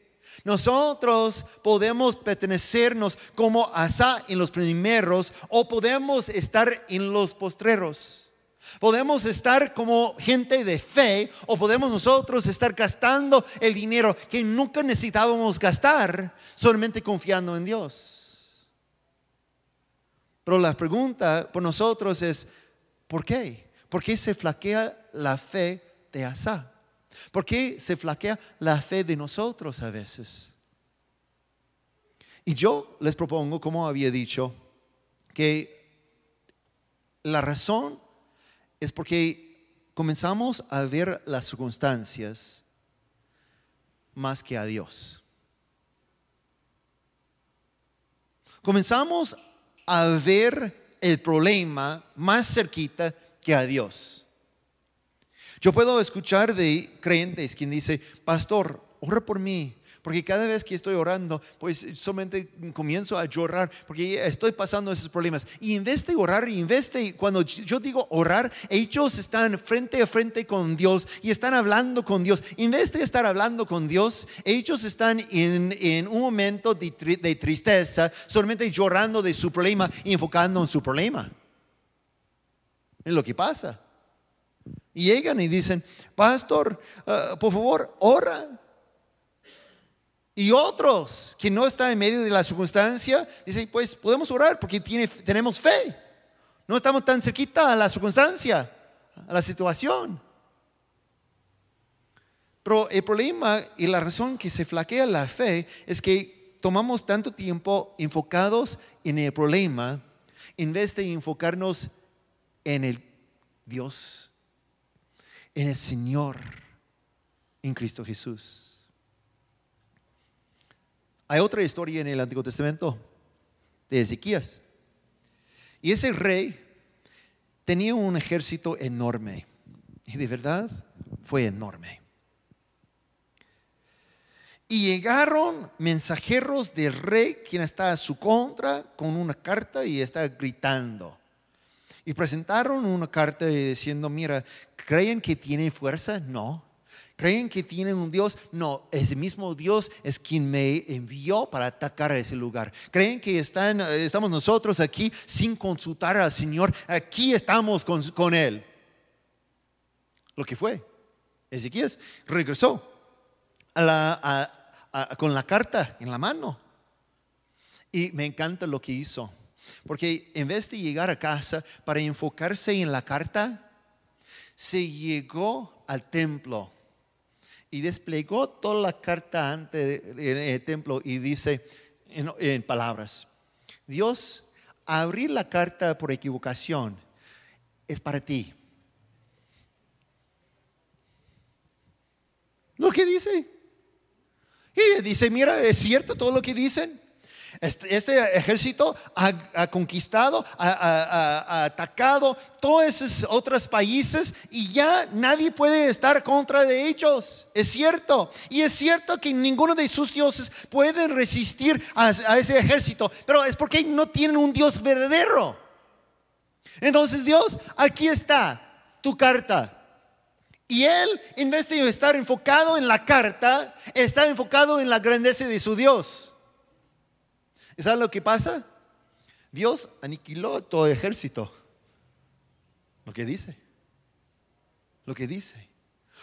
Nosotros podemos pertenecernos como Asa en los primeros o podemos estar en los postreros. Podemos estar como gente de fe o podemos nosotros estar gastando el dinero que nunca necesitábamos gastar solamente confiando en Dios. Pero la pregunta por nosotros es, ¿por qué? ¿Por qué se flaquea la fe de Asa? ¿Por qué se flaquea la fe de nosotros a veces? Y yo les propongo, como había dicho, que la razón es porque comenzamos a ver las circunstancias más que a Dios. Comenzamos a ver el problema más cerquita que a Dios. Yo puedo escuchar de creyentes quien dice, pastor, ora por mí, porque cada vez que estoy orando, pues solamente comienzo a llorar, porque estoy pasando esos problemas. Y en vez de orar, cuando yo digo orar, ellos están frente a frente con Dios y están hablando con Dios. En vez de estar hablando con Dios, ellos están en un momento de tristeza, solamente llorando de su problema y enfocando en su problema. Es lo que pasa. Y llegan y dicen, pastor, por favor, ora. Y otros que no están en medio de la circunstancia dicen, pues podemos orar porque tenemos fe. No estamos tan cerquita a la circunstancia, a la situación. Pero el problema y la razón que se flaquea la fe es que tomamos tanto tiempo enfocados en el problema en vez de enfocarnos en el Dios, en el Señor, en Cristo Jesús. Hay otra historia en el Antiguo Testamento de Ezequías. Y ese rey tenía un ejército enorme. Y de verdad fue enorme. Y llegaron mensajeros del rey, quien está a su contra, con una carta y está gritando. Y presentaron una carta diciendo, mira, ¿creen que tiene fuerza? No. ¿Creen que tienen un Dios? No, ese mismo Dios es quien me envió para atacar a ese lugar. ¿Creen que estamos nosotros aquí sin consultar al Señor? Aquí estamos con Él. Lo que fue, Ezequías regresó con la carta en la mano. Y me encanta lo que hizo. Porque en vez de llegar a casa para enfocarse en la carta, se llegó al templo. Y desplegó toda la carta ante el templo y dice en palabras, Dios, abrir la carta por equivocación es para ti. Lo que dice. Y dice, mira, es cierto todo lo que dicen. Este ejército ha conquistado, ha atacado todos esos otros países y ya nadie puede estar contra de ellos. Es cierto. Y es cierto que ninguno de sus dioses puede resistir a ese ejército. Pero es porque no tienen un Dios verdadero. Entonces Dios, aquí está tu carta. Y él, en vez de estar enfocado en la carta, está enfocado en la grandeza de su Dios. ¿Sabes lo que pasa? Dios aniquiló todo ejército. Lo que dice.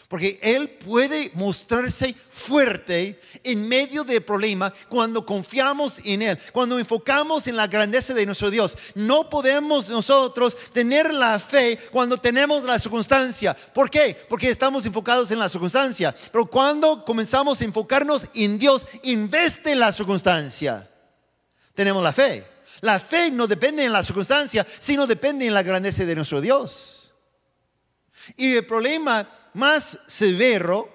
Porque Él puede mostrarse fuerte en medio del problema cuando confiamos en Él, cuando enfocamos en la grandeza de nuestro Dios. No podemos nosotros tener la fe cuando tenemos la circunstancia. ¿Por qué? Porque estamos enfocados en la circunstancia. Pero cuando comenzamos a enfocarnos en Dios en vez de la circunstancia, tenemos la fe. La fe no depende en la circunstancia, sino depende en la grandeza de nuestro Dios. Y el problema más severo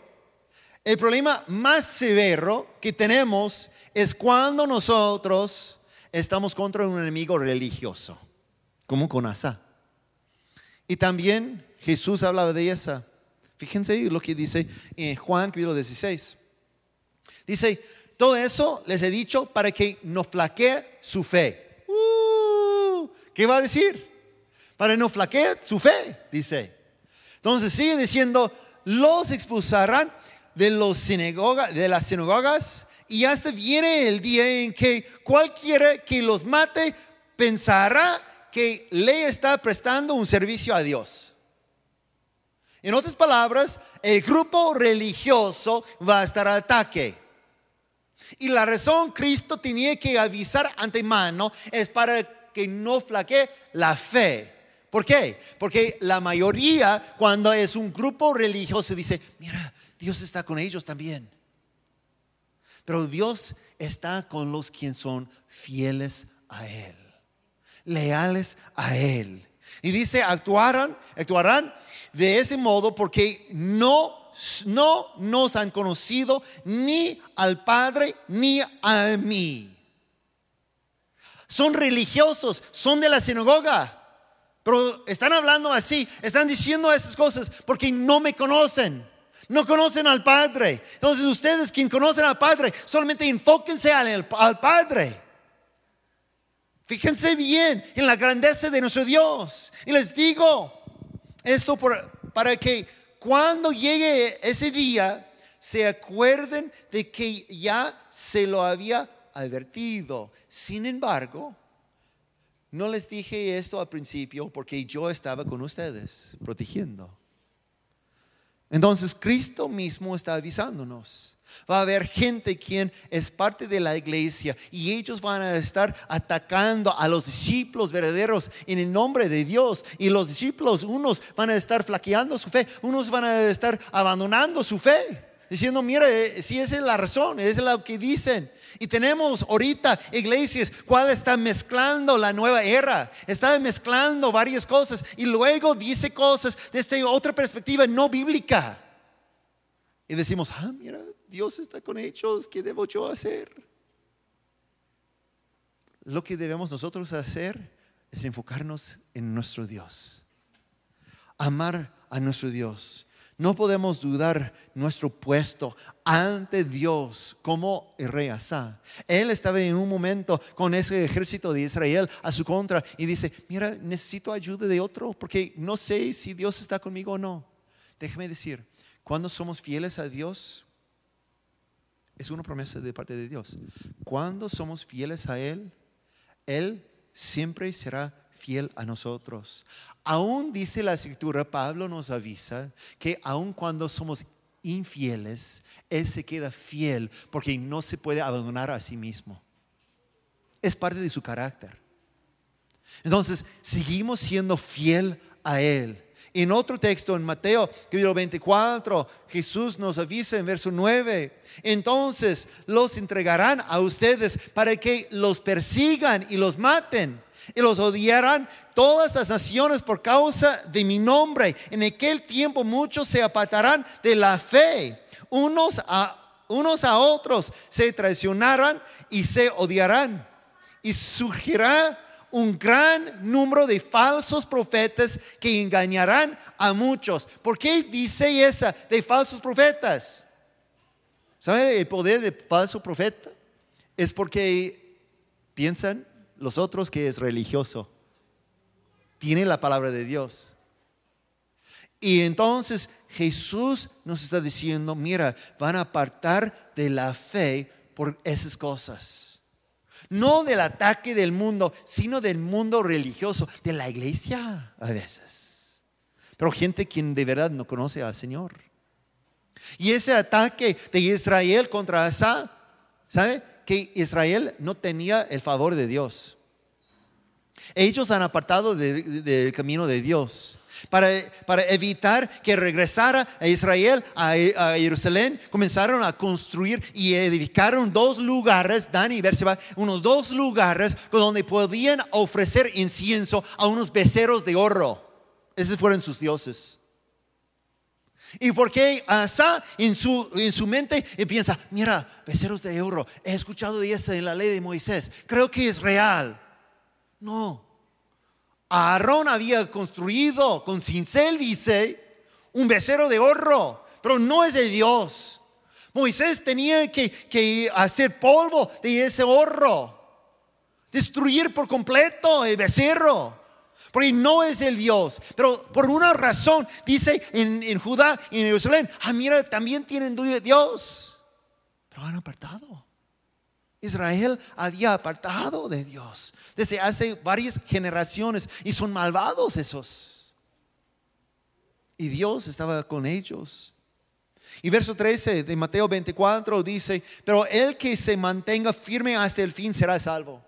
que tenemos es cuando nosotros estamos contra un enemigo religioso, como con Asa. Y también Jesús hablaba de esa. Fíjense lo que dice en Juan capítulo 16. Dice, todo eso les he dicho para que no flaquee su fe. ¿Qué va a decir? Para no flaquee su fe, dice. Entonces sigue diciendo, los expulsarán de las sinagogas, y hasta viene el día en que cualquiera que los mate pensará que le está prestando un servicio a Dios. En otras palabras, el grupo religioso va a estar al ataque. Y la razón Cristo tenía que avisar antemano es para que no flaquee la fe. ¿Por qué? Porque la mayoría, cuando es un grupo religioso, dice, mira, Dios está con ellos también. Pero Dios está con los que son fieles a Él, leales a Él. Y dice, actuarán de ese modo porque no nos han conocido ni al Padre ni a mí. Son religiosos, son de la sinagoga, pero están hablando así, están diciendo esas cosas porque no me conocen. No conocen al Padre. Entonces ustedes, quien conocen al Padre, solamente enfóquense al Padre. Fíjense bien en la grandeza de nuestro Dios. Y les digo esto para que cuando llegue ese día se acuerden de que ya se lo había advertido. Sin embargo, no les dije esto al principio porque yo estaba con ustedes protegiendo. Entonces Cristo mismo está avisándonos. Va a haber gente quien es parte de la iglesia y ellos van a estar atacando a los discípulos verdaderos en el nombre de Dios. Y los discípulos, unos van a estar flaqueando su fe, unos van a estar abandonando su fe, diciendo, mira, si esa es la razón, esa es lo que dicen. Y tenemos ahorita iglesias cual está mezclando la nueva era, está mezclando varias cosas y luego dice cosas desde otra perspectiva no bíblica. Y decimos, mira, Dios está con ellos, ¿qué debo yo hacer? Lo que debemos nosotros hacer es enfocarnos en nuestro Dios, amar a nuestro Dios. No podemos dudar nuestro puesto ante Dios como el rey Asa. Él estaba en un momento con ese ejército de Israel a su contra y dice, mira, necesito ayuda de otro porque no sé si Dios está conmigo o no. Déjame decir, cuando somos fieles a Dios, es una promesa de parte de Dios. Cuando somos fieles a Él, Él siempre será fiel a nosotros. Aún dice la escritura, Pablo nos avisa que aun cuando somos infieles, Él se queda fiel porque no se puede abandonar a sí mismo. Es parte de su carácter. Entonces, seguimos siendo fiel a Él. En otro texto, en Mateo capítulo 24, Jesús nos avisa en verso 9. Entonces los entregarán a ustedes para que los persigan y los maten. Y los odiarán todas las naciones por causa de mi nombre. En aquel tiempo muchos se apartarán de la fe. Unos a otros se traicionarán y se odiarán. Y surgirá un gran número de falsos profetas que engañarán a muchos. ¿Por qué dice esa de falsos profetas? ¿Sabe el poder de falso profeta? Es porque piensan los otros que es religioso, tiene la palabra de Dios. Y entonces Jesús nos está diciendo, mira, van a apartar de la fe por esas cosas. No del ataque del mundo, sino del mundo religioso, de la iglesia a veces. Pero gente quien de verdad no conoce al Señor. Y ese ataque de Israel contra Asa, ¿sabe? Que Israel no tenía el favor de Dios. Ellos han apartado del camino de Dios. Para evitar que regresara a Israel, a Jerusalén, comenzaron a construir y edificaron 2 lugares, Dan y Berseba, unos 2 lugares donde podían ofrecer incienso a unos becerros de oro. Esos fueron sus dioses. Y porque Asa en su mente piensa, mira, becerros de oro, he escuchado de eso en la ley de Moisés, creo que es real. No, Aarón había construido con cincel, dice, un becerro de oro, pero no es de Dios. Moisés tenía que hacer polvo de ese oro, destruir por completo el becerro. porque no es el Dios. Pero por una razón, dice en Judá y en Jerusalén, mira, también tienen Dios, pero han apartado. Israel había apartado de Dios desde hace varias generaciones y son malvados esos. Y Dios estaba con ellos. Y verso 13 de Mateo 24 dice: pero el que se mantenga firme hasta el fin será salvo.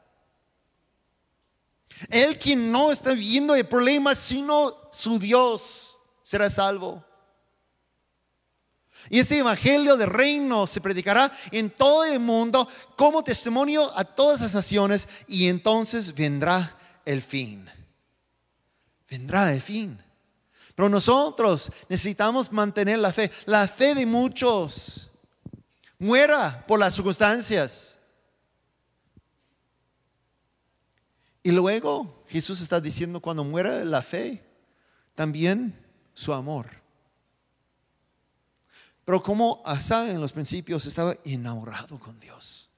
El que no está viendo el problema sino su Dios será salvo. Y ese evangelio del reino se predicará en todo el mundo como testimonio a todas las naciones, y entonces vendrá el fin. Vendrá el fin. Pero nosotros necesitamos mantener la fe. La fe de muchos muera por las circunstancias. Y luego Jesús está diciendo, cuando muera la fe, también su amor. Pero como Asa en los principios estaba enamorado con Dios.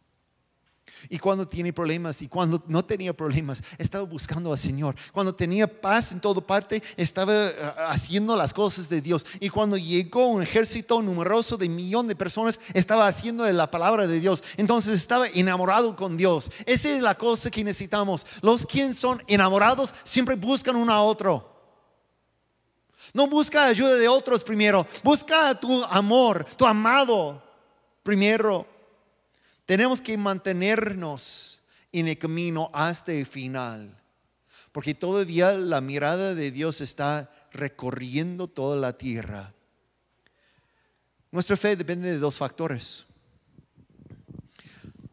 Y cuando tiene problemas y cuando no tenía problemas, estaba buscando al Señor. Cuando tenía paz en toda parte, estaba haciendo las cosas de Dios. Y cuando llegó un ejército numeroso de 1,000,000 de personas, estaba haciendo la palabra de Dios. Entonces estaba enamorado con Dios. Esa es la cosa que necesitamos. Los que son enamorados siempre buscan uno a otro. No busca ayuda de otros primero. Busca tu amor, tu amado primero. Tenemos que mantenernos en el camino hasta el final, porque todavía la mirada de Dios está recorriendo toda la tierra. Nuestra fe depende de 2 factores.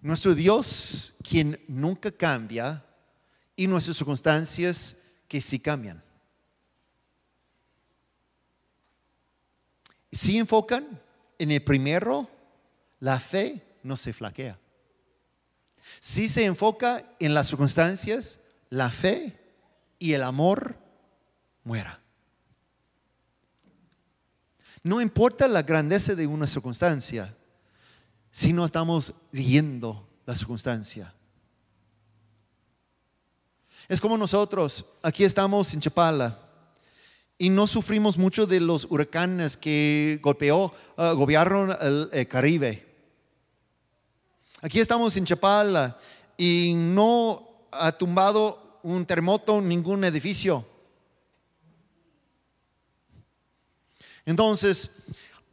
Nuestro Dios, quien nunca cambia, y nuestras circunstancias que sí cambian. Si enfocan en el primero, la fe no se flaquea. Si se enfoca en las circunstancias, la fe y el amor muera. No importa la grandeza de una circunstancia, si no estamos viendo la circunstancia. Es como nosotros, aquí estamos en Chapala y no sufrimos mucho de los huracanes que gobernaron el Caribe. Aquí estamos en Chapala y no ha tumbado un terremoto ningún edificio. Entonces,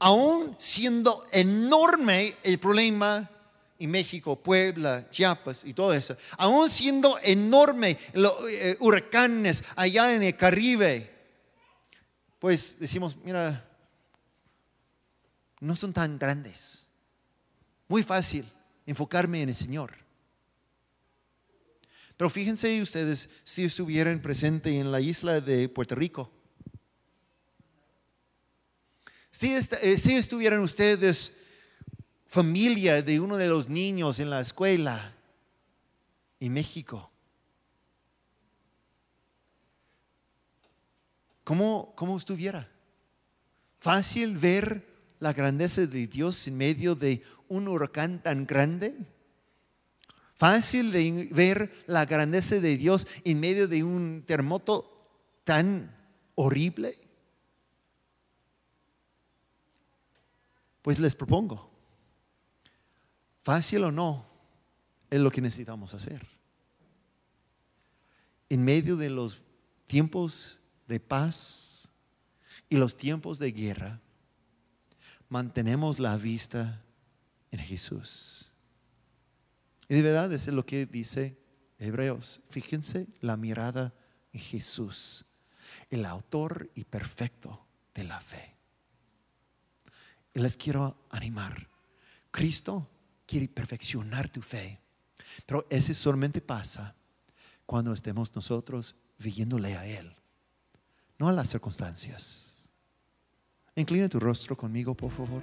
aún siendo enorme el problema en México, Puebla, Chiapas y todo eso, aún siendo enorme los huracanes allá en el Caribe, pues decimos, mira, no son tan grandes. Muy fácil enfocarme en el Señor. Pero fíjense ustedes, si estuvieran presentes en la isla de Puerto Rico, si estuvieran ustedes familia de uno de los niños en la escuela en México, ¿cómo estuviera? Fácil ver la grandeza de Dios en medio de un huracán tan grande. Fácil de ver la grandeza de Dios en medio de un terremoto tan horrible. Pues les propongo, fácil o no, es lo que necesitamos hacer. En medio de los tiempos de paz y los tiempos de guerra, mantenemos la vista en Jesús. Y de verdad es lo que dice Hebreos. Fíjense la mirada en Jesús, el autor y perfecto de la fe. Y les quiero animar. Cristo quiere perfeccionar tu fe, pero ese solamente pasa cuando estemos nosotros viéndole a Él, no a las circunstancias. Inclina tu rostro conmigo, por favor.